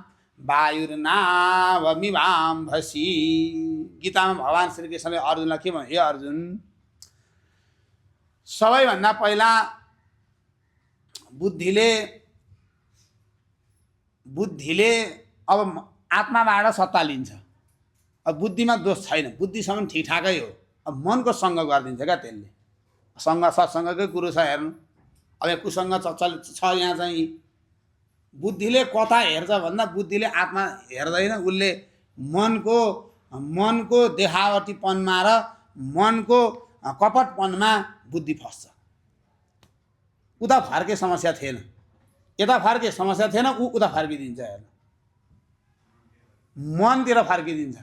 वायुर्नावमिवाम्भसि। गीतामा भगवान् श्रीकृष्णले अर्जुनलाई के भन्यो? हे अर्जुन, सबैभन्दा पहिला बुद्धिले अब आत्माबाट सत्ता लिन्छ। अब बुद्धिमा दोष छैन, बुद्धिसम्म ठिकठाकै हो। अब मनको सङ्ग गरिदिन्छ क्या त्यसले। सत्सङ्गकै कुरो छ हेर्नु। अब कुसङ्ग छ यहाँ चाहिँ। बुद्धिले कता हेर्छ भन्दा बुद्धिले आत्मा हेर्दैन, उसले मनको देखावटीपनमा र मनको कपटपनमा बुद्धि फस्छ। उता फर्के समस्या थिएन, यता फर्के समस्या थिएन, उता फर्किदिन्छ। हेर्नु, मनतिर फर्किदिन्छ।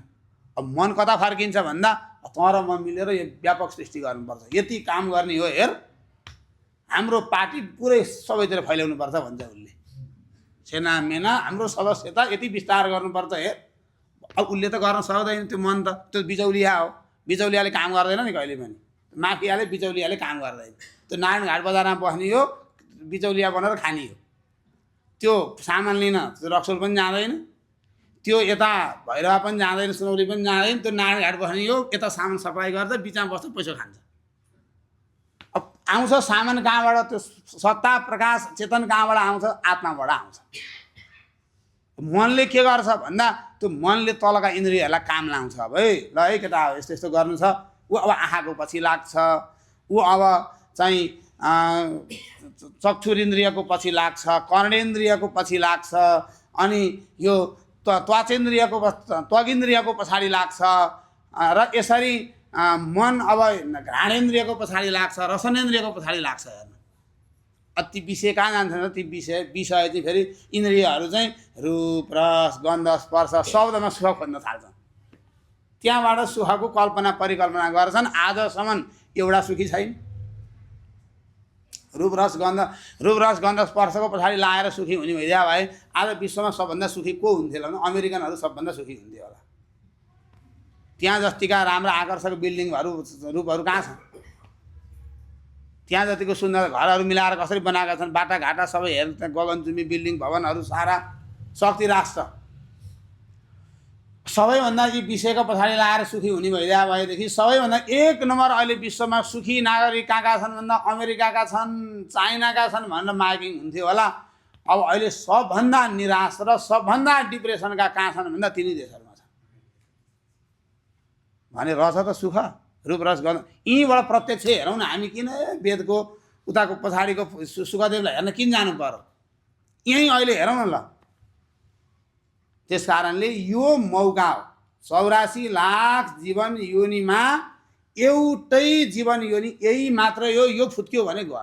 अब मन कता फर्किन्छ भन्दा तर म मिलेर यो व्यापक सृष्टि गर्नुपर्छ, यति काम गर्ने हो। हेर, हाम्रो पार्टी पुरै सबैतिर फैलाउनुपर्छ भन्छ उसले। सेना मेना हाम्रो सदस्यता यति विस्तार गर्नुपर्छ। हेर, अब उसले त गर्न सक्दैन, त्यो मन त त्यो बिचौलिया हो। बिचौलियाले काम गर्दैन नि कहिले पनि। माफियाले बिचौलियाले काम गर्दैन। त्यो नारायणघाट बजारमा बस्ने हो, बिचौलिया बनाएर खाने हो। त्यो सामान लिन त्यो रक्सोल पनि जाँदैन, त्यो यता भैरवा पनि जाँदैन, सुनौली पनि जाँदैन। त्यो नारायणघाट बस्ने हो, यता सामान सप्लाई गर्छ, बिचमा बस्छ, पैसा खान्छ। अब आउँछ सामान कहाँबाट? त्यो सत्ता प्रकाश चेतन कहाँबाट आउँछ? आत्माबाट आउँछ। मनले के गर्छ भन्दा त्यो मनले तलका इन्द्रियहरूलाई काम लाउँछ। अब है ल है केटा यस्तो यस्तो गर्नु छ। ऊ अब आँखाको पछि लाग्छ, ऊ अब चाहिँ चक्षुरिन्द्रियको पछि लाग्छ, कर्णेन्द्रियको पछि लाग्छ, अनि यो त्वगिन्द्रियको पछाडि लाग्छ। र यसरी मन अब घ्राणेन्द्रियको पछाडि लाग्छ, रसनेन्द्रियको पछाडि लाग्छ। हेर्नु, अति विषय कहाँ जान्छन् ती विषय चाहिँ फेरि इन्द्रियहरू चाहिँ रूप रस गन्ध स्पर्श शब्दमा सुख खोज्न थाल्छन्। त्यहाँबाट सुखको कल्पना परिकल्पना गर्छन्। आजसम्म एउटा सुखी छैन। रूप रस गन्ध स्पर्शको पछाडि लाएर सुखी हुने भइदिया भए आज विश्वमा सबभन्दा सुखी को हुन्थ्यो होला? अमेरिकनहरू सबभन्दा सुखी हुन्थ्यो होला। त्यहाँ जस्तिका राम्रा आकर्षक बिल्डिङहरू रूपहरू कहाँ छन्? त्यहाँ जतिको सुन्दर घरहरू मिलाएर कसरी बनाएका छन्, बाटाघाटा सबै हेर्नु, त्यहाँ गगनचुम्बी बिल्डिङ भवनहरू सारा शक्ति राष्ट्र। सबैभन्दा यी विषयको पछाडि लाएर सुखी हुने भइदिया भएदेखि सबैभन्दा एक नम्बर अहिले विश्वमा सुखी नागरिक कहाँ छन् भन्दा अमेरिकाका छन्, चाइनाका छन् भनेर मार्किङ हुन्थ्यो होला। अब अहिले सबभन्दा निराश र सबभन्दा डिप्रेसनका कहाँ छन् भन्दा तिनी देशहरूमा छन्। भने रहेछ त सुख रूप रस गन्ध। यहीँबाट प्रत्यक्ष हेरौँ न हामी। किन वेदको उताको पछाडिको सुखदेवलाई हेर्न किन जानु पर्यो? यहीँ अहिले हेरौँ न ल। त्यस कारणले यो मौका हो। 84 लाख जीवन योनिमा एउटै जीवन योनि यही मात्र यो फुत्क्यो भने गयो,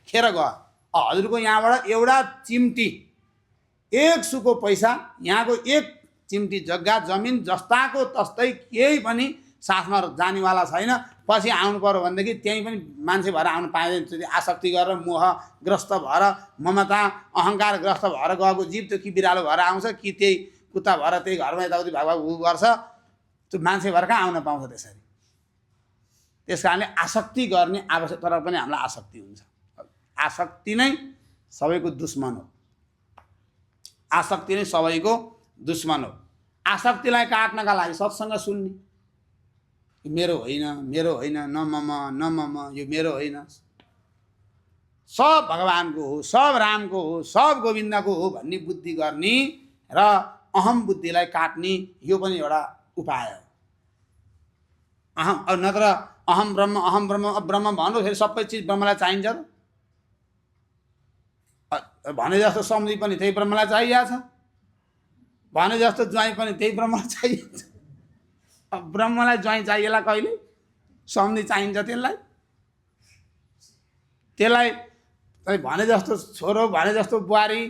खेर गयो। हजुरको यहाँबाट एउटा चिम्टी 1 सुको पैसा, यहाँको 1 चिम्टी जग्गा जमिन जस्ताको तस्तै केही पनि साथमा जानेवाला छैन। पछि आउनु पर्यो भनेदेखि त्यहीँ पनि मान्छे भएर आउनु पाइँदैन। त्यो आसक्ति गरेर मोहग्रस्त भएर ममता अहङ्कारग्रस्त भएर गएको जीव त्यो कि बिरालो भएर आउँछ कि त्यही कुत्ता भएर त्यही घरमा यताउति भागभाग गर्छ। त्यो मान्छे भएर कहाँ आउन पाउँछ त्यसरी? त्यस कारणले आसक्ति गर्ने आवश्यक, तर पनि हामीलाई आसक्ति हुन्छ। आसक्ति नै सबैको दुश्मन हो। आसक्ति नै सबैको दुश्मन हो। आसक्तिलाई काट्नका लागि सत्सङ्ग सुन्ने, मेरो होइन न मम यो मेरो होइन, सब भगवानको हो, सब रामको हो, सब गोविन्दको हो भन्ने बुद्धि गर्ने र अहम बुद्धिलाई काट्ने यो पनि एउटा उपाय हो। अहम नत्र अहम ब्रह्म भन्नु फेरि सबै चिज ब्रह्मलाई चाहिन्छ त। भने जस्तो सम्झी पनि त्यही ब्रह्मलाई चाहिएको छ, भने जस्तो ज्वाइँ पनि त्यही ब्रह्मलाई चाहिएको छ। अब ब्रह्मलाई ज्वाइँ चाहिएला कहिले? सम्झी चाहिन्छ त्यसलाई भने जस्तो छोरो भने जस्तो बुहारी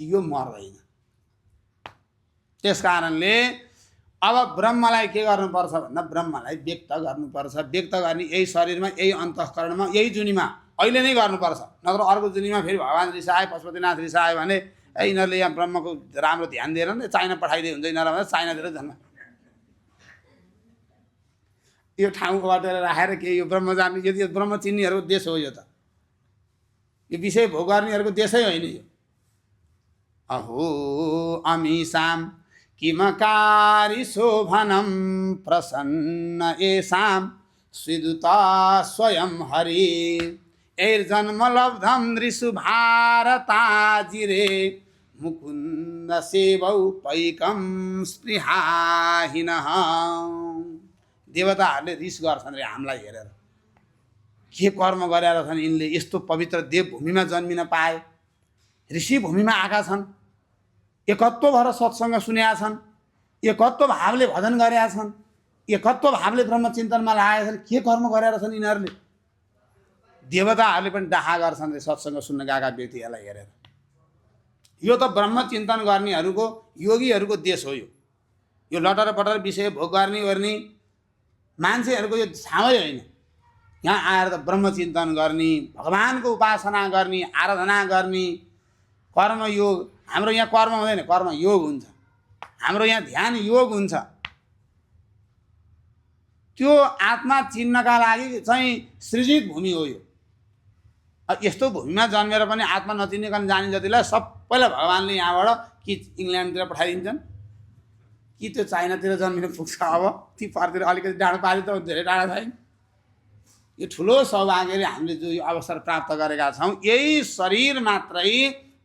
यो मर्दैन। त्यस कारणले अब ब्रह्मलाई के गर्नुपर्छ भन्दा ब्रह्मलाई व्यक्त गर्नुपर्छ। व्यक्त गर्ने यही शरीरमा, यही अन्तःकरणमा, यही जुनीमा अहिले नै गर्नुपर्छ। नत्र अर्को जुनीमा फेरि भगवान् रिसाए, पशुपतिनाथ रिसाए भने यिनीहरूले यहाँ ब्रह्मको राम्रो ध्यान दिएर नि चाइना पठाइदिए हुन्छ यिनीहरूलाई भने चाइनातिर जन्म। यो ठाउँ बाटेर राखेर के यो ब्रह्म जान्ने, यो ब्रह्म चिन्नेहरूको देश हो। यो त यो विषय भोग गर्नेहरूको देशै होइन यो। अहो अमीसाम किमकारी शोभनम प्रसन्न येषां स्विदुता स्वयं हरि ऐर्जन्मलब्धं नृषु भारताजिरे मुकुन्द सेवौ पैकं स्पृहाहीनः। देवताहरूले रिस गर्छन् रे हामीलाई हेरेर, के कर्म गरेर छन् यिनले यस्तो पवित्र देवभूमिमा जन्मिन पाए। ऋषि भूमिमा आएका छन्, एकत्व भएर सत्सङ्ग सुनेका छन्, एकत्व भावले भजन गरेका छन्, एकत्व भावले ब्रह्मचिन्तनमा लागेका छन्। के कर्म गरेर छन् यिनीहरूले? देवताहरूले पनि डाहा गर्छन् रे सत्सङ्ग सुन्न गएका व्यक्तिहरूलाई हेरेर। यो त ब्रह्मचिन्तन गर्नेहरूको योगीहरूको देश हो। यो लटर पटर विषय भोग गर्ने मान्छेहरूको यो ठाउँै होइन। यहाँ आएर त ब्रह्मचिन्तन गर्ने, भगवानको उपासना गर्ने, आराधना गर्ने, कर्मयोग। हाम्रो यहाँ कर्म हुँदैन, कर्म योग हुन्छ। हाम्रो यहाँ ध्यान योग हुन्छ। त्यो आत्मा चिन्नका लागि चाहिँ सृजित भूमि हो यो। यस्तो भूमिमा जन्मेर पनि आत्मा नचिनिकन जाने जतिलाई सबैलाई भगवान्ले यहाँबाट कि इङ्ल्यान्डतिर पठाइदिन्छन् कि त्यो चाइनातिर जन्मिन पुग्छ। अब ती पारतिर अलिकति डाँडो पारि त धेरै टाढा छैन। यो ठुलो सौभाग्यले हामीले जो यो अवसर प्राप्त गरेका छौँ, यही शरीर मात्रै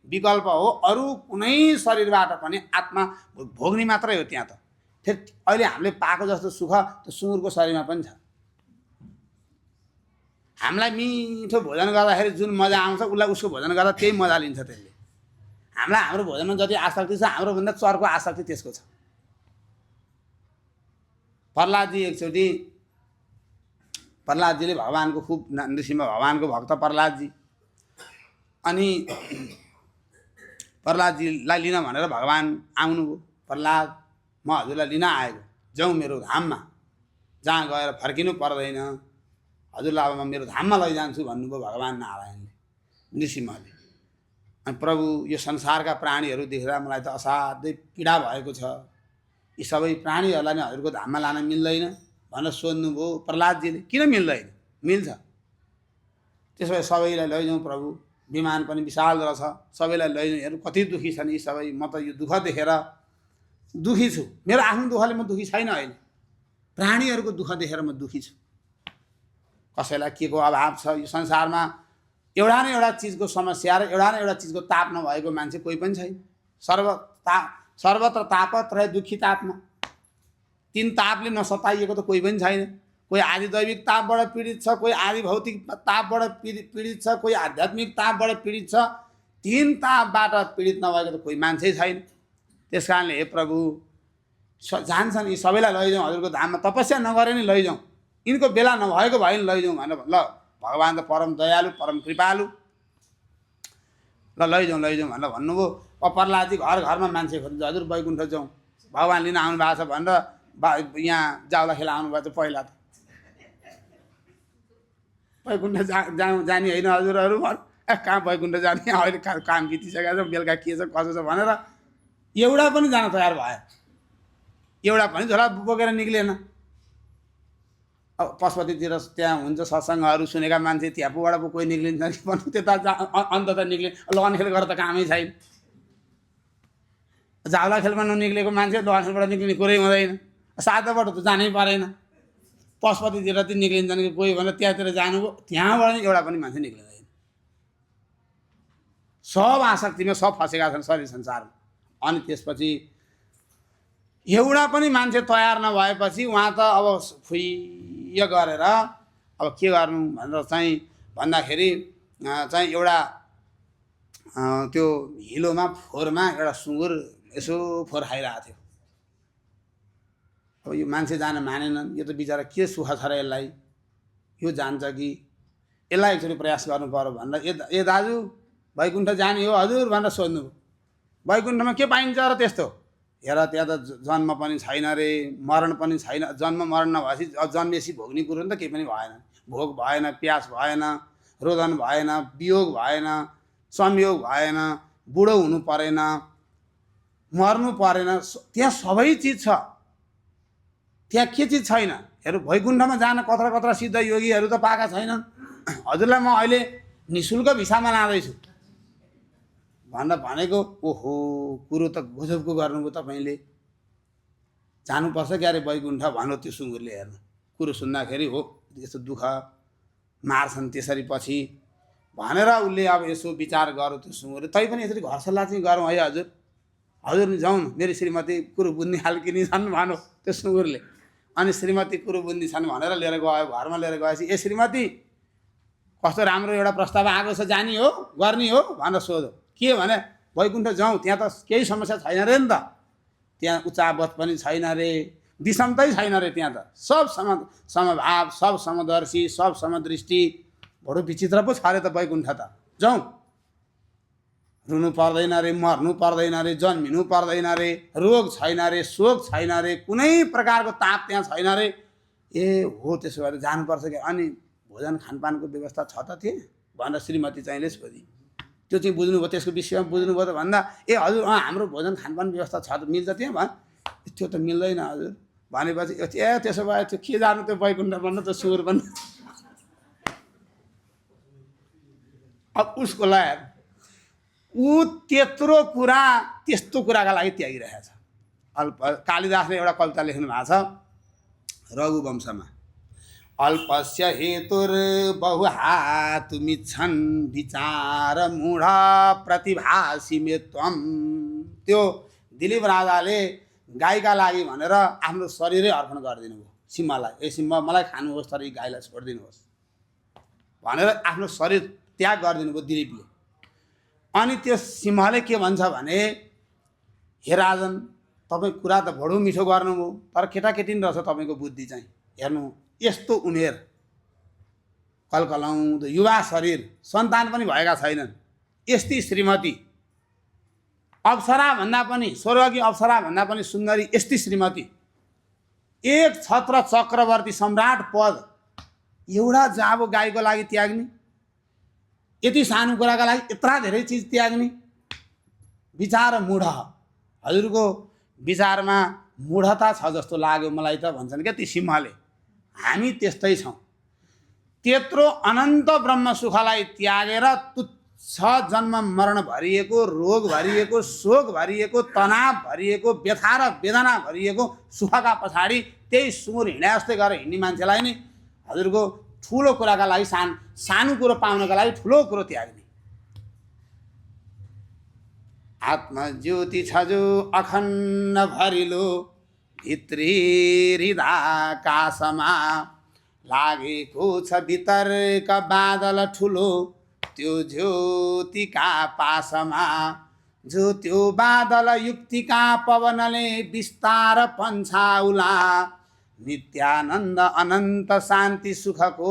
विकल्प हो। अरू कुनै शरीरबाट पनि आत्मा भोग्ने मात्रै हो त्यहाँ त। फेरि अहिले हामीले पाएको जस्तो सुख त्यो सुँगुरको शरीरमा पनि छ। हामीलाई मिठो भोजन गर्दाखेरि जुन मजा आउँछ उसलाई उसको भोजन गर्दा त्यही मजा लिन्छ त्यसले। हामीलाई हाम्रो भोजनमा जति आसक्ति छ हाम्रोभन्दा चर्को आसक्ति त्यसको छ। प्रहलादजी एकचोटि प्रहलादजीले भगवानको खुब नृसिंह भगवानको भक्त प्रहलादजी। अनि प्रहलादजीलाई लिन भनेर भगवान आउनुभयो। प्रहलाद म हजुरलाई लिन आएको, जाउँ मेरो धाममा, जहाँ गएर फर्किनु पर्दैन, हजुरलाई अब म मेरो धाममा लैजान्छु भन्नुभयो भगवान नारायणले नृसिंहले। अनि प्रभु यो संसारका प्राणीहरू देखेर मलाई त असाध्यै पीडा भएको छ, यी सबै प्राणीहरूलाई नै हजुरको धाममा लान मिल्दैन भनेर सोध्नुभयो प्रहलादजीले। किन मिल्दैन? मिल्छ, त्यसो भए सबैलाई लैजाउँ प्रभु, विमान पनि विशाल रहेछ, सबैलाई लैजाउँ। हेर्नु कति दुःखी छन् यी सबै, म त यो दुःख देखेर दुःखी छु। मेरो आफ्नो दुःखले म दुःखी छैन अहिले, प्राणीहरूको दुःख देखेर म दुःखी छु। कसैलाई के को अभाव छ यो संसारमा? एउटा न एउटा चिजको समस्या र एउटा न एउटा चिजको ताप नभएको मान्छे कोही पनि छैन। सर्वत्र तापत्रय दुःखितात्मा, तीन तापले नसताइएको त कोही पनि छैन। कोही आदि दैविक तापबाट पीडित छ, कोही आदि भौतिक तापबाट पीडित छ, कोही आध्यात्मिक तापबाट पीडित छ। तीन तापबाट पीडित नभएको त कोही मान्छे छैन। त्यस कारणले हे प्रभु जान्छन्, यी सबैलाई लैजाउँ हजुरको धाममा, तपस्या नगरे नि लैजाउँ, यिनको बेला नभएको भए नि लैजाउँ भनेर। ल भगवान त परम दयालु परम कृपालु, ल लैजाउँ लैजाउँ भनेर भन्नुभयो। अब प्रहलादजी घर घरमा मान्छे खोज्नु, हजुर वैकुण्ठ जाउँ, भगवान लिन आउनु भएको छ भनेर यहाँ जाउला खेला आउनुभएको छ। पहिला त वैकुण्ठ जाने होइन हजुरहरू, कहाँ वैकुण्ठ जाने, अहिले काम बितिसकेको छ, बेलुका के छ कसो छ भनेर एउटा पनि जान तयार भयो, एउटा पनि झोला बोकेर निक्लेन। अब पशुपतितिर त्यहाँ हुन्छ सत्सङ्गहरू सुनेका मान्छे, त्यहाँ पोबाट पो कोही निक्लिन्छ कि भन्नु, त्यता अन्त त निक्ले लगन खेल गरेर त कामै छैन। जाउला खेलमा ननिक्लेको मान्छे लगन खेलबाट निक्लिने कुरै हुँदैन, साधाबाट त जानै परेन। पशुपतितिर चाहिँ निक्लिन्छन् कि कोही भनेर त्यहाँतिर जानुभयो, त्यहाँबाट नि एउटा पनि मान्छे निक्लिँदैन। सब आसक्तिमा सब फँसेका छन् शरीर संसारमा। अनि त्यसपछि एउटा पनि मान्छे तयार नभएपछि उहाँ त अब फुइय गरेर अब के गर्नु भनेर चाहिँ भन्दाखेरि चाहिँ एउटा त्यो हिलोमा फोहोरमा एउटा सुँगुर यसो फोहोर खाइरहेको थियो। अब यो मान्छे जान मानेनन्, यो त बिचरा के सुख छ र यसलाई, यो जान्छ कि यसलाई एकचोटि प्रयास गर्नु पर्यो भनेर ए दाजु वैकुण्ठ जाने हो हजुर भनेर सोध्नुभयो। वैकुण्ठमा के पाइन्छ र त्यस्तो? हेर त्यहाँ त जन्म पनि छैन रे, मरण पनि छैन। जन्म मरण नभएपछि जन्मेसी भोग्ने कुरो नि त केही पनि भएन, भोग भएन, प्यास भएन, रोदन भएन, वियोग भएन, संयोग भएन, बुढो हुनु परेन, मर्नु परेन, त्यहाँ सबै चिज छ। त्यहाँ के चिज छैन? हेर्नु वैकुण्ठमा जान कत्रा कत्रा सिद्ध योगीहरू त पाएका छैनन्। हजुरलाई म अहिले निःशुल्क भिसामा लाँदैछु भनेर भनेको। ओहो कुरो त गजबको गर्नुभयो तपाईँले, जानुपर्छ क्यारे वैकुण्ठ भन्यो त्यो सुँगुरले। हेर्नु कुरो सुन्दाखेरि हो यस्तो दुःख मार्छन् त्यसरी पछि भनेर उसले अब यसो विचार गर्यो त्यो सुँगुरले। तैपनि यसरी घर सल्लाह चाहिँ गरौँ है हजुर, हजुर नि जाउँ, मेरो श्रीमती कुरो बुझ्ने खालकी नि छन् भन्यो त्यो सुँगुरले। अनि श्रीमती कुरो बुझ्ने छन् भनेर लिएर गयो, घरमा लिएर गएपछि ए श्रीमती कस्तो राम्रो एउटा प्रस्ताव आएको छ, जाने हो गर्ने हो भनेर सोध्यो। के भने वैकुण्ठ जाउँ, त्यहाँ त केही समस्या छैन रे नि त, त्यहाँ उचावत पनि छैन रे, विषमतै छैन रे, त्यहाँ त सब समभाव, सब समदर्शी, सब समदृष्टि, बडो विचित्र पो छ अरे त वैकुण्ठ त। जाउँ, रुनु पर्दैन रे, मर्नु पर्दैन रे, जन्मिनु पर्दैन रे, रोग छैन रे, शोक छैन रे, कुनै प्रकारको ताप त्यहाँ छैन रे। ए हो त्यसो भएर जानुपर्छ कि। अनि भोजन खानपानको व्यवस्था छ त त्यहाँ भनेर श्रीमती चाहिँले सोधी। त्यो चाहिँ बुझ्नुभयो, त्यसको विषयमा बुझ्नुभयो त भन्दा ए हजुर हाम्रो भोजन खानपान व्यवस्था छ त, मिल्छ त्यहाँ भन्। त्यो त मिल्दैन हजुर भनेपछि ए त्यसो भए त्यो के जानु त्यो वैकुण्ठ भन्नु त सुँगुर भन्नु। अब उसको लागि ऊ त्यत्रो कुरा त्यस्तो कुराका लागि त्यागिरहेको छ। कालिदासले एउटा कविता लेख्नु भएको छ रघुवंशमा, अल्पस्य हेतुर बहुहातुमिच्छन् विचार मूढ प्रतिभासी मे त्वम। त्यो दिलीप राजाले गाईका लागि भनेर आफ्नो शरीरै अर्पण गरिदिनु भयो सिंहलाई। ए सिंह मलाई खानुहोस् तर यी गाईलाई छोडिदिनुहोस् भनेर आफ्नो शरीर त्याग गरिदिनु भयो दिलीपले। अनि त्यो सिंहले के भन्छ भने हे राजन तपाईँ कुरा त बडो मिठो गर्नुभयो तर केटाकेटी नि रहेछ तपाईँको बुद्धि चाहिँ। हेर्नु यस्तो उमेर कलकलाउँदो युवा शरीर, सन्तान पनि भएका छैनन्, यस्ती श्रीमती, अप्सरा भन्दा पनि, स्वर्गकी अप्सरा भन्दा पनि सुन्दरी यस्ती श्रीमती, एक छत्र चक्रवर्ती सम्राट पद एउटा जाबो गाईको लागि त्याग्ने, यति सानो कुराका लागि यत्रा धेरै चिज त्याग्ने विचार मूढ। हजुरको विचारमा मूढता छ जस्तो लाग्यो मलाई त भन्छन् क्या ती सिंहले। हामी त्यस्तै छौँ। त्यत्रो अनन्त ब्रह्म सुखलाई त्यागेर तुच्छ जन्म मरण भरिएको, रोग भरिएको, शोक भरिएको, तनाव भरिएको, व्यथा र वेदना भरिएको सुखका पछाडि त्यही सुँगुर हिँडे जस्तै गरेर हिँड्ने मान्छेलाई नि हजुरको ठुलो कुराका लागि सानो कुरो पाउनका लागि ठुलो कुरो त्याग्ने। आत्मज्योति छ जो अखण्ड भरिलो, भित्री हृदयाकाशमा लागेको छ भितरका बादल ठुलो, त्यो ज्योतिका पासमा। जो त्यो बादल युक्तिका पवनले बिस्तार पन्छाउला, नित्यानन्द अनन्त शान्ति सुखको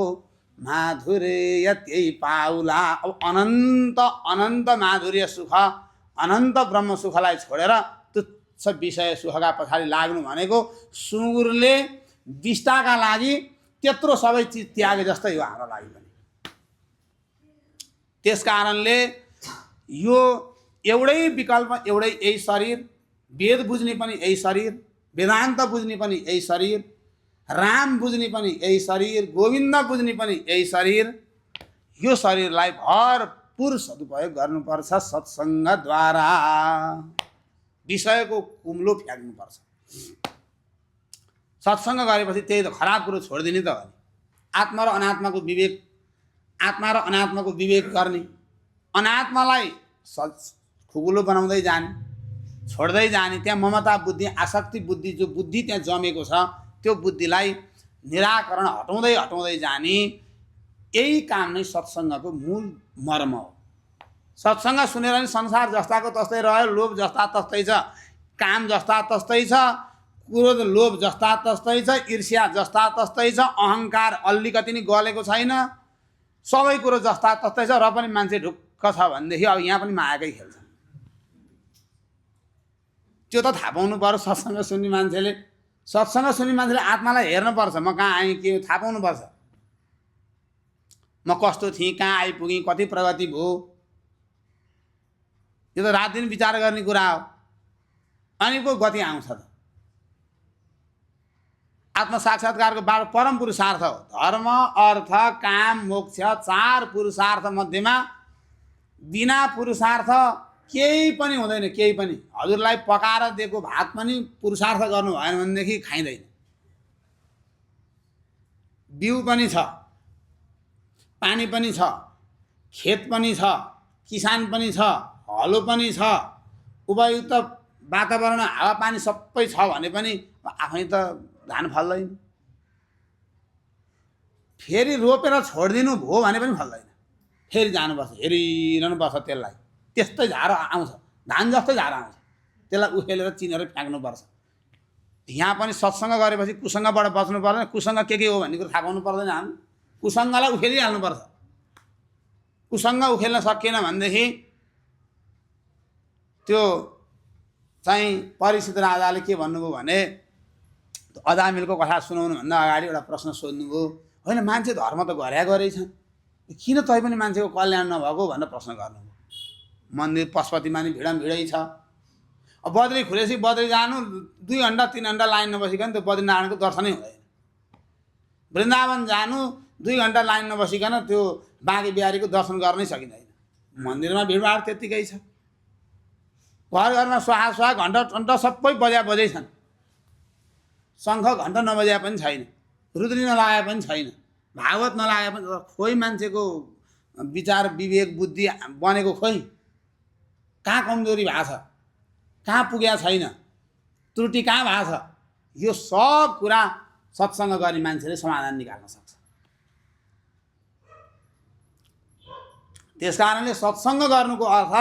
माधुर्य त्यही पाउला। अब अनन्त अनन्त माधुर्य सुख, अनन्त ब्रह्म सुखलाई छोडेर तुच्छ विषय सुखका पछाडि लाग्नु भनेको सुँगुरले बिस्ताका लागि त्यत्रो सबै चिज त्यागे जस्तै हो हाम्रो लागि पनि। त्यस कारणले यो एउटै विकल्प, एउटै यही शरीर, वेद बुझ्ने पनि यही शरीर, वेदान्त बुझ्ने पनि यही शरीर, राम बुझ्ने पनि यही शरीर, गोविन्द बुझ्ने पनि यही शरीर। यो शरीरलाई भरपुर सदुपयोग गर्नुपर्छ सत्सङ्गद्वारा। विषयको कुम्लो फ्याँक्नुपर्छ। सत्सङ्ग गरेपछि त्यही त खराब कुरो छोडिदिने त हो नि। आत्मा र अनात्माको विवेक, आत्मा र अनात्माको विवेक गर्ने, अनात्मालाई खुकुलो बनाउँदै जाने, छोड्दै जाने, त्यहाँ ममता बुद्धि, आसक्ति बुद्धि, जो बुद्धि त्यहाँ जमेको छ त्यो बुद्धिलाई निराकरण हटाउँदै हटाउँदै जाने, यही काम नै सत्सङ्गको मूल मर्म हो। सत्सङ्ग सुनेर नि संसार जस्ताको तस्तै रह्यो, लोभ जस्ता तस्तै छ, काम जस्ता तस्तै छ, क्रोध लोभ जस्ता तस्तै छ, ईर्ष्या जस्ता तस्तै छ, अहङ्कार अलिकति नि गलेको छैन, सबै कुरो जस्ता तस्तै छ। र पनि मान्छे ढुक्क छ भनेदेखि अब यहाँ पनि मायाकै खेल्छ। त्यो त थाहा पाउनु पर्यो। सत्सङ्ग सुन्ने मान्छेले, सत्सङ्ग सुन्ने मान्छेले आत्मालाई हेर्नुपर्छ। म कहाँ आएँ के थाहा पाउनुपर्छ। म कस्तो थिएँ, कहाँ आइपुगेँ, कति प्रगति भयो, यो त रात दिन विचार गर्ने कुरा हो। अनि पो गति आउँछ त। आत्मसाक्षात्कारको बाटो परम पुरुषार्थ हो। धर्म, अर्थ, काम, मोक्ष 4 पुरुषार्थ मध्येमा बिना पुरुषार्थ केही पनि हुँदैन। केही पनि हजुरलाई पकाएर दिएको भात पनि पुरुषार्थ गर्नु भएन भनेदेखि खाइँदैन। बिउ पनि छ, पानी पनि छ, खेत पनि छ, किसान पनि छ, हलो पनि छ, उपयुक्त वातावरण हावापानी सबै छ भने पनि आफै त धान फल्दैन। फेरि रोपेर छोडिदिनु भयो भने पनि फल्दैन। फेरि जानुपर्छ, हेरिरहनुपर्छ त्यसलाई। त्यस्तै झारो आउँछ, धान जस्तै झारो आउँछ। त्यसलाई उखेलेर चिनेर फ्याँक्नुपर्छ। यहाँ पनि सत्सङ्ग गरेपछि कुसङ्गबाट बच्नु पर्दैन। कुसङ्ग के हो भन्ने कुरो थाहा पाउनु पर्दैन। हामी कुसङ्गलाई उखेलिहाल्नुपर्छ। कुसङ्ग उखेल्न सकिएन भनेदेखि त्यो चाहिँ परीक्षित राजाले के भन्नुभयो भने, अजामिलको कथा सुनाउनुभन्दा अगाडि एउटा प्रश्न सोध्नुभयो। होइन, मान्छे धर्म त गरेकै छन्, किन तै पनि मान्छेको कल्याण नभएको भनेर प्रश्न गर्नुभयो। मन्दिर पशुपतिमा नि भिडै छ। अब बद्री खुलेपछि बद्री जानु 2 घन्टा 3 घन्टा लाइन नबसिकन त्यो बद्रीनारायणको दर्शनै हुँदैन। वृन्दावन जानु 2 घन्टा लाइन नबसिकन त्यो बाँके बिहारीको दर्शन गर्नै सकिँदैन। मन्दिरमा भिडभाड त्यत्तिकै छ। घर घरमा स्वाहा घन्टा सबै बजाइ छन्। शङ्ख घन्टा नबजाए पनि छैन, रुद्री नलागे पनि छैन, भागवत नलागे पनि। खोइ मान्छेको विचार विवेक बुद्धि बनेको खोइ कहाँ कमजोरी भएको छ, कहाँ पुगेको छैन, त्रुटि कहाँ भएको छ। यो सब कुरा सत्सङ्ग गर्ने मान्छेले समाधान निकाल्न सक्छ। त्यस कारणले सत्सङ्ग गर्नुको अर्थ,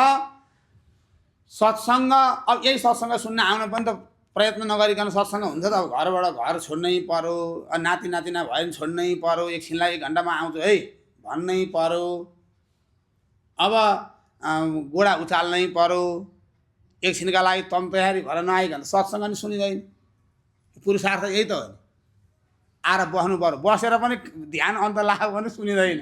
सत्सङ्ग अब यही सत्सङ्ग सुन्न आउन पनि त प्रयत्न नगरिकन सत्सङ्ग हुन्छ त। अब घरबाट घर छोड्नै पर्यो, नाति नातिना भयो भने छोड्नै पर्यो। एकछिनलाई 1 घन्टामा आउँछु है भन्नै पर्यो, अब गोडा उचाल्नै पर्यो, एकछिनका लागि तम तयारी भएर नआइकन सत्सङ्ग नि सुनिँदैन। पुरुषार्थ यही त हो नि। आएर बस्नु पर्यो, बसेर पनि ध्यान अन्त लाग्यो भने सुनिँदैन।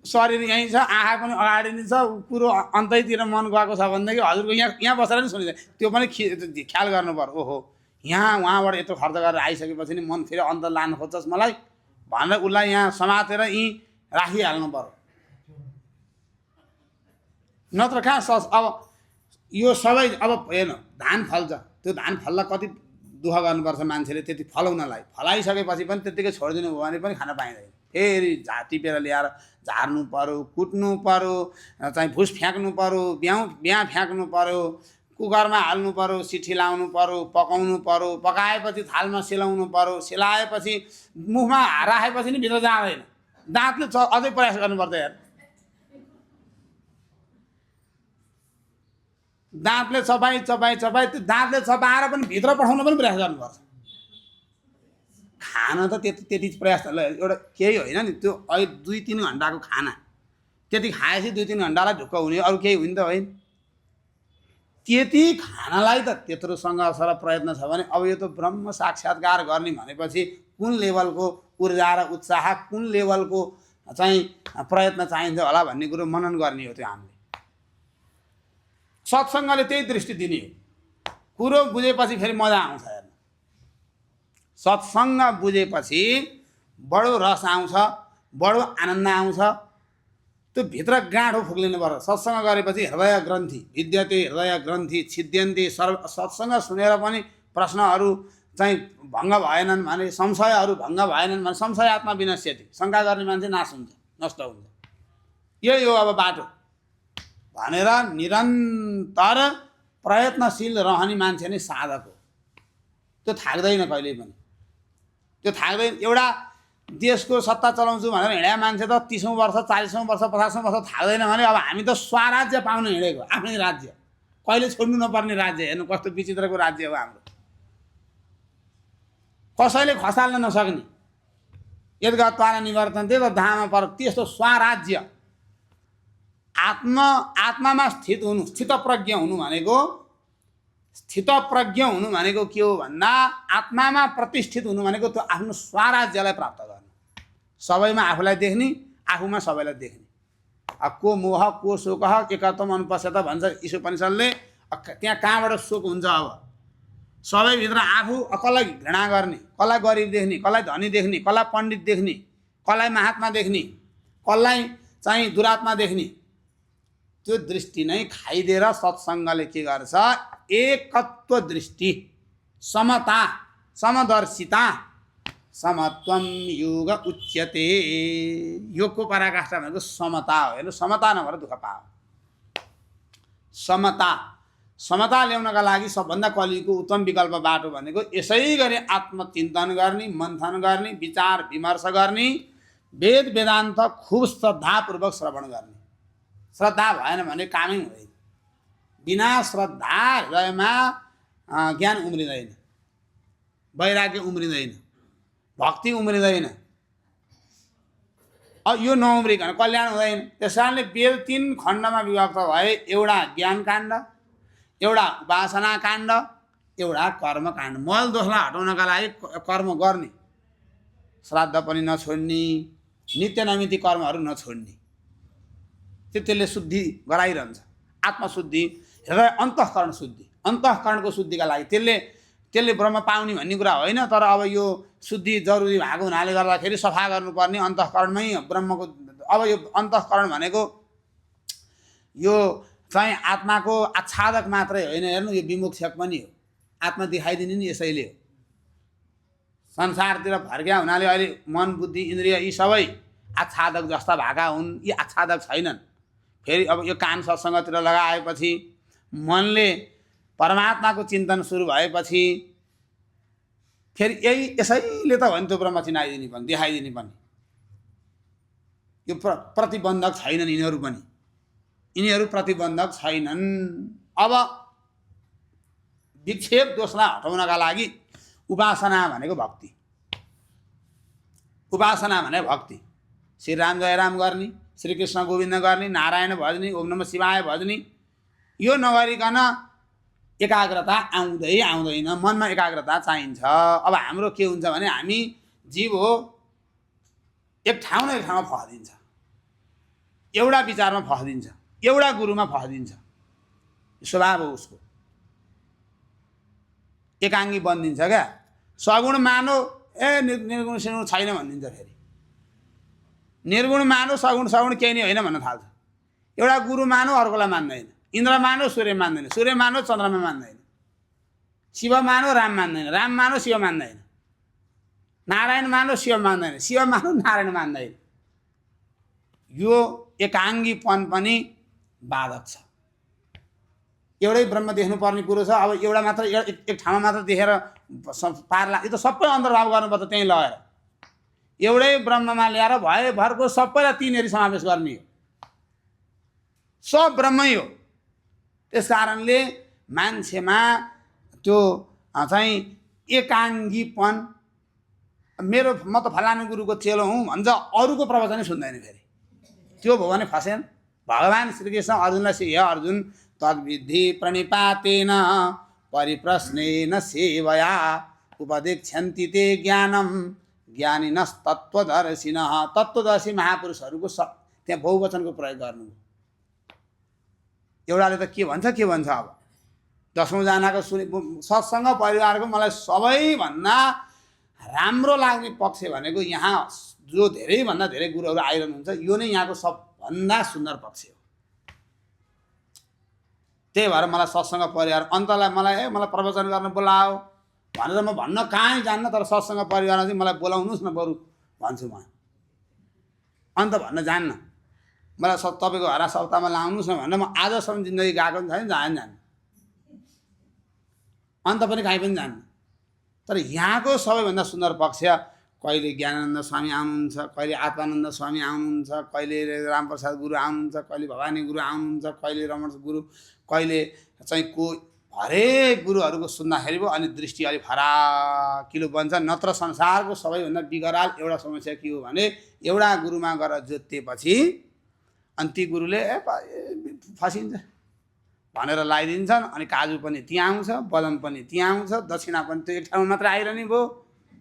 शरीर यहीँ छ, आँखा पनि अगाडि नै छ, कुरो अन्तैतिर मन गएको छ भनेदेखि हजुरको यहाँ बसेर नि सुनिँदैन। त्यो पनि ख्याल गर्नु पर्यो। ओहो, यहाँ उहाँबाट यत्रो खर्च गरेर आइसकेपछि नि मन फेरि अन्त लानु खोज्छस् मलाई भनेर उसलाई यहाँ समातेर यहीँ राखिहाल्नु पर्यो। नत्र कहाँ अब यो सबै अब हेर्नु, धान फल्छ, त्यो धान फल्दा कति दुःख गर्नुपर्छ मान्छेले त्यति फलाउनलाई। फलाइसकेपछि पनि त्यत्तिकै छोडिदिनु भयो भने पनि खान पाइँदैन। फेरि टिपेर ल्याएर झार्नु पर्यो, कुट्नु पर्यो, चाहिँ भुस फ्याँक्नु पर्यो, बिहाँ फ्याँक्नु पर्यो, कुकरमा हाल्नु पर्यो, सिठी लाउनु पर्यो, पकाउनु पर्यो, पकाएपछि थालमा सेलाउनु पर्यो, सेलाएपछि मुखमा राखेपछि नि भित्र जाँदैन। दाँतले अझै प्रयास गर्नुपर्छ यार। दाँतले चपाई त्यो दाँतले चपाएर पनि भित्र पठाउन पनि प्रयास गर्नुपर्छ। खाना त त्यति प्रयास एउटा केही होइन नि। त्यो अहिले 2-3 घन्टाको खाना त्यति खाएपछि 2-3 घन्टालाई ढुक्क हुने, अरू केही हुने त होइन। त्यति खानालाई त त्यत्रो सङ्घर्ष र प्रयत्न छ भने अब यो त ब्रह्म साक्षात्कार गर्ने भनेपछि कुन लेभलको ऊर्जा र उत्साह, कुन लेभलको चाहिँ प्रयत्न चाहिन्छ होला भन्ने कुरो मनन गर्ने हो। त्यो हामीले सत्सङ्गले त्यही दृष्टि दिने हो। कुरो बुझेपछि फेरि मजा आउँछ हेर्नु। सत्सङ्ग बुझेपछि बडो रस आउँछ, बडो आनन्द आउँछ। त्यो भित्र गाँठो फुक्लिनु पर्छ। सत्सङ्ग गरेपछि हृदय ग्रन्थि विद्यते, हृदय ग्रन्थि छिद्यन्ते। सत्सङ्ग सुनेर पनि प्रश्नहरू चाहिँ भङ्ग भएनन् भने, संशयहरू भङ्ग भएनन् भने, संशयात्मा विनश्यति, शङ्का गर्ने मान्छे नाश हुन्छ, नष्ट हुन्छ। यही हो अब बाटो भनेर निरन्तर प्रयत्नशील रहने मान्छे नै साधक हो। त्यो थाक्दैन कहिले पनि, त्यो थाक्दैन। एउटा देशको सत्ता चलाउँछु भनेर हिँडेको मान्छे त 30औं वर्ष, 40औं वर्ष, 50औं वर्ष थाक्दैन भने अब हामी त स्वराज्य पाउन हिँडेको, आफ्नै राज्य, कहिले छोड्नु नपर्ने राज्य। हेर्नु कस्तो विचित्रको राज्य हो हाम्रो। कसैले खसाल्न नसक्ने, यद्गत्वान निवर्तन्ते त धाममा पर, त्यस्तो स्वराज्य। आत्मामा स्थित हुनु, स्थितप्रज्ञ हुनु भनेको, स्थितप्रज्ञ हुनु भनेको के हो भन्दा आत्मामा प्रतिष्ठित हुनु भनेको त्यो आफ्नो स्वराज्यलाई प्राप्त गर्नु। सबैमा आफूलाई देख्ने, आफूमा सबैलाई देख्ने। को मोह को शोक एकत्वम अनुपश्यत भन्छ ईशोपनिषदले। त्यहाँ कहाँबाट शोक हुन्छ? अब सबैभित्र आफू कसलाई घृणा गर्ने, कसलाई गरिब देख्ने, कसलाई धनी देख्ने, कसलाई पण्डित देख्ने, कसलाई महात्मा देख्ने, कसलाई चाहिँ दुरात्मा देख्ने, त्यो दृष्टि नै खाइदिएर सत्सङ्गले के गर्छ? एकत्व दृष्टि, समता, समदर्शिता, समत्वम योग उच्यते। योगको पराकाष्ठा भनेको समता हो। हेर्नु, समता नभएर दुःख पाओ। समता ल्याउनका लागि सबभन्दा कलिको उत्तम विकल्प बाटो भनेको यसै गरी आत्मचिन्तन गर्ने, मन्थन गर्ने, विचार विमर्श गर्ने, वेद वेदान्त खुब श्रद्धापूर्वक श्रवण गर्ने। श्रद्धा भएन भने कामै हुँदैन। बिना श्रद्धा हृदयमा ज्ञान उम्रिँदैन, वैराग्य उम्रिँदैन, भक्ति उम्रिँदैन। अब यो नउम्रिकन कल्याण हुँदैन। त्यस कारणले वेद 3 खण्डमा विभक्त भए। एउटा ज्ञान काण्ड, एउटा उपासना काण्ड, एउटा कर्म काण्ड। मल दोषलाई हटाउनका लागि कर्म गर्ने, श्राद्ध पनि नछोड्ने, नित्य नैमित्तिक कर्महरू नछोड्ने, त्यसले शुद्धि गराइरहन्छ। आत्मशुद्धि, हृदय अन्तःकरण शुद्धि, अन्तःकरणको शुद्धिका लागि त्यसले ब्रह्म पाउने भन्ने कुरा होइन। तर अब यो शुद्धि जरुरी भएको हुनाले गर्दाखेरि सफा गर्नुपर्ने अन्तःकरणमै ब्रह्मको। अब यो अन्तःकरण भनेको यो चाहिँ आत्माको आच्छादक मात्रै होइन। हेर्नु, यो विमुक्षक पनि हो। आत्मा देखाइदिने नि यसैले हो। संसारतिर फर्किया हुनाले अहिले मन, बुद्धि, इन्द्रिय यी सबै आच्छादक जस्ता भएका हुन्। यी आच्छादक छैनन्। फेरि अब यो कान सत्सङ्गतिर लगाएपछि, मनले परमात्माको चिन्तन सुरु भएपछि फेरि यसैले त हो नि त्यो ब्रह्म चिनाइदिने पनि, देखाइदिने पनि। यो प्रतिबन्धक छैनन् यिनीहरू पनि, यिनीहरू प्रतिबन्धक छैनन्। अब विक्षेप दोषलाई हटाउनका लागि उपासना भनेको भक्ति, उपासना भने भक्ति। श्री राम जय राम गर्ने, श्री कृष्ण गोविन्द गर्ने, नारायण भजनी, ओम नमः शिवाय भजनी, यो नगरिकन एकाग्रता आउँदैन। मनमा एकाग्रता चाहिन्छ। अब हाम्रो के हुन्छ भने हामी जीव हो, एक ठाउँमा फस्दिन्छ, एउटा विचारमा फस्दिन्छ, एउटा गुरुमा फस्दिन्छ, स्वभाव हो उसको, एकाङ्गी बनिदिन्छ क्या। सगुण मानो निर्गुण सिगुण छैन भनिदिन्छ। फेरि निर्गुण मानो सगुण केही नै होइन भन्न थाल्छ। एउटा गुरु मानो अर्कोलाई मान्दैन, इन्द्र मानो सूर्य मान्दैन, सूर्य मानो चन्द्रमा मान्दैन, शिव मानो राम मान्दैन, राम मानो शिव मान्दैन, नारायण मानो शिव मान्दैन, शिव मानो नारायण मान्दैन। यो एकाङ्गीपन पनि बाधक छ। एउटै ब्रह्म देख्नुपर्ने कुरो छ। अब एउटा मात्र एक ठाउँमा मात्र देखेर पार यो त सबै अन्तर्भाव गर्नुपर्छ। त्यहीँ लगेर एउटै ब्रह्ममा ल्याएर भएभरको सबैलाई तिनीहरू समावेश गर्ने हो। सब ब्रह्मै हो। त्यस कारणले मान्छेमा त्यो चाहिँ एकाङ्गीपन, म त फलानु गुरुको चेलो हुँ भन्छ, अरूको प्रवचनै सुन्दैन। फेरि त्यो भयो भने फसेन। भगवान् श्रीकृष्ण अर्जुनलाई हे अर्जुन, तद्विद्धि प्रणिपातेन परिप्रश्नेन सेवया उपदेक्षन्ति ते ज्ञानम ज्ञानिनस्तत्त्वदर्शिनः। तत्त्वदर्शी महापुरुषहरूको त्यहाँ बहुवचनको प्रयोग गर्नु। एउटाले त के भन्छ अब 10औं जनाको सत्सङ्ग परिवारको मलाई सबैभन्दा राम्रो लाग्ने पक्ष भनेको यहाँ जो धेरैभन्दा धेरै गुरुहरू आइरहनुहुन्छ, यो नै यहाँको सबभन्दा सुन्दर पक्ष हो। त्यही भएर मलाई सत्सङ्ग परिवार अन्तलाई मलाई प्रवचन गर्न बोलाओ भनेर म भन्न कहीँ जान्न, तर सत्सङ्ग परिवारमा चाहिँ मलाई बोलाउनुहोस् न बरु भन्छु। म अन्त भन्न जान्न। मलाई तपाईँको हरा सप्ताहमा लाउनुहोस् न भनेर म आजसम्म जिन्दगी गएको पनि छैन, जान्न। अन्त पनि कहीँ पनि जान्न। तर यहाँको सबैभन्दा सुन्दर पक्ष, कहिले ज्ञानानन्द स्वामी आउनुहुन्छ, कहिले आत्मानन्द स्वामी आउनुहुन्छ, कहिले रामप्रसाद गुरु आउनुहुन्छ, कहिले भवानी गुरु आउनुहुन्छ, कहिले रमण गुरु, कहिले चाहिँ हरेक गुरुहरूको सुन्दाखेरि पो अनि दृष्टि अलिक फराकिलो बन्छ। नत्र संसारको सबैभन्दा बिगराल एउटा समस्या के हो भने एउटा गुरुमा गएर जोत्तेपछि अनि ती गुरुले फसिन्छ भनेर लगाइदिन्छन्। अनि काजु पनि त्यहाँ आउँछ, बदम पनि त्यहाँ आउँछ, दक्षिणा पनि त्यो एक ठाउँमा मात्र आइरहने भयो,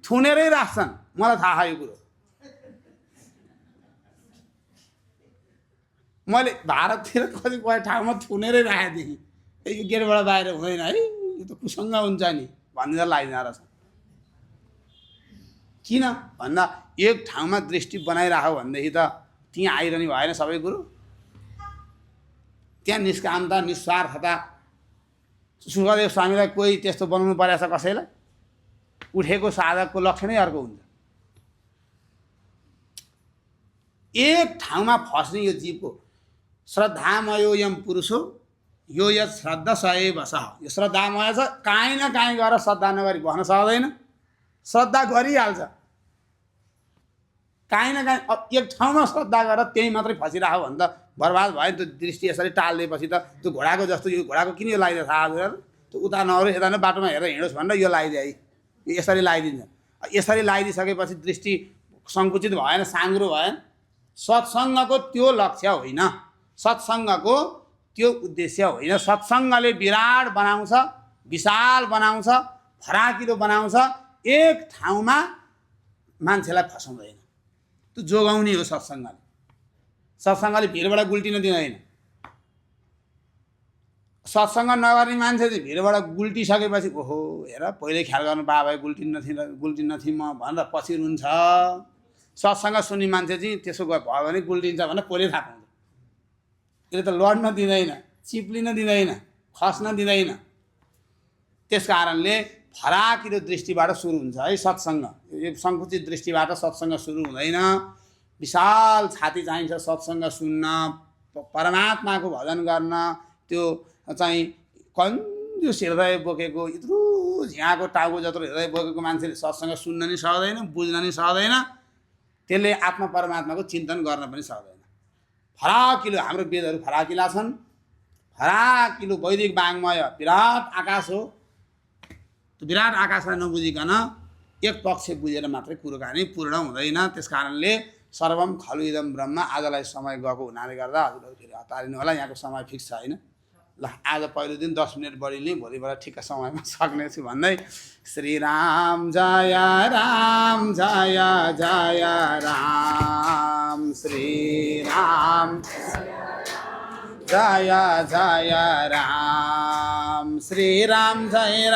थुनेरै राख्छन्। मलाई थाहा छ यो कुरो। मैले भारततिर कतिपय ठाउँमा थुनेरै राखेको थिएँ। यो गेटबाट बाहिर हुँदैन है, यो त कुसङ्ग हुन्छ नि भनेर लगाइदिँदो रहेछ। किन भन्दा एक ठाउँमा दृष्टि बनाइराख्यो भनेदेखि त त्यहाँ आइरहने भएन सबै कुरो। त्यहाँ निष्कामता, निस्वार्थता। सुखदेव स्वामीलाई कोही त्यस्तो बनाउनु परेछ कसैलाई? उठेको साधकको लक्षणै अर्को हुन्छ। एक ठाउँमा फस्ने यो जीवको श्रद्धामयो यम पुरुषो यो यत श्रद्धा सय बसः। यो श्रद्धामय छ, काहीँ न काहीँ गएर श्रद्धा नगरी बस्न सक्दैन। श्रद्धा गरिहाल्छ, काहीँ न काहीँ एक ठाउँमा श्रद्धा गरेर त्यहीँ मात्रै फसिरहेको भने त बर्बाद भयो। त्यो दृष्टि यसरी टालिदिएपछि त त्यो घोडाको जस्तो, यो घोडाको किन यो लगाइदियो थाहा हजुर? त्यो उता नअरू यता नै बाटोमा हेरेर हिँडोस् भनेर यो लगाइदिए है, यसरी लगाइदिन्छ। यसरी लगाइदिइसकेपछि दृष्टि सङ्कुचित भएन, साङ्ग्रो भएन। सत्सङ्गको त्यो लक्ष्य होइन, सत्सङ्गको त्यो उद्देश्य होइन। सत्सङ्गले विराट बनाउँछ, विशाल बनाउँछ, फराकिलो बनाउँछ। एक ठाउँमा मान्छेलाई फसाउँदैन, त्यो जोगाउने हो सत्सङ्गले। सत्सङ्गले भिरबाट गुल्टिन दिँदैन। सत्सङ्ग नगर्ने मान्छे चाहिँ भिरबाट गुल्टिसकेपछि ओहो हेर पहिले ख्याल गर्नु बाबा गुल्टिन्न थिएँ म भनेर पछि रुन्छ। सत्सङ्ग सुन्ने मान्छे चाहिँ त्यसो भयो भने गुल्टिन्छ भनेर पहिले थाहा पाउँछ। यसले त लड्न दिँदैन, चिप्लिन दिँदैन, खस्न दिँदैन। त्यस कारणले फराकिलो दृष्टिबाट सुरु हुन्छ है सत्सङ्ग। यो सङ्कुचित दृष्टिबाट सत्सङ्ग सुरु हुँदैन। विशाल छाती चाहिन्छ सत्सङ्ग सुन्न, परमात्माको भजन गर्न। त्यो चाहिँ कन्जुस हृदय बोकेको, यत्रो झ्याएको टाउको जत्रो हृदय बोकेको मान्छेले सत्सङ्ग सुन्न नि सक्दैन, बुझ्न नि सक्दैन। त्यसले आत्मा परमात्माको चिन्तन गर्न पनि सक्दैन। फराकिलो हाम्रो वेदहरू फराकिला छन्। फराकिलो वैदिक वाङ्मय विराट आकाश हो। त्यो विराट आकाशलाई नबुझिकन एक पक्ष बुझेर मात्रै कुरोकानी पूर्ण हुँदैन। त्यस कारणले सर्वम खलु इदम ब्रह्म। आजलाई समय गएको हुनाले गर्दा हजुरहरू फेरि हतारिनु होला, यहाँको समय फिक्स छ होइन। ल आज पहिलो दिन 10 मिनट बढी लिएँ, भोलिबाट ठिक्क समयमा सक्नेछु भन्दै श्रीराम जय राम जय जय राम, श्रीराम जय जय राम, श्रीराम जय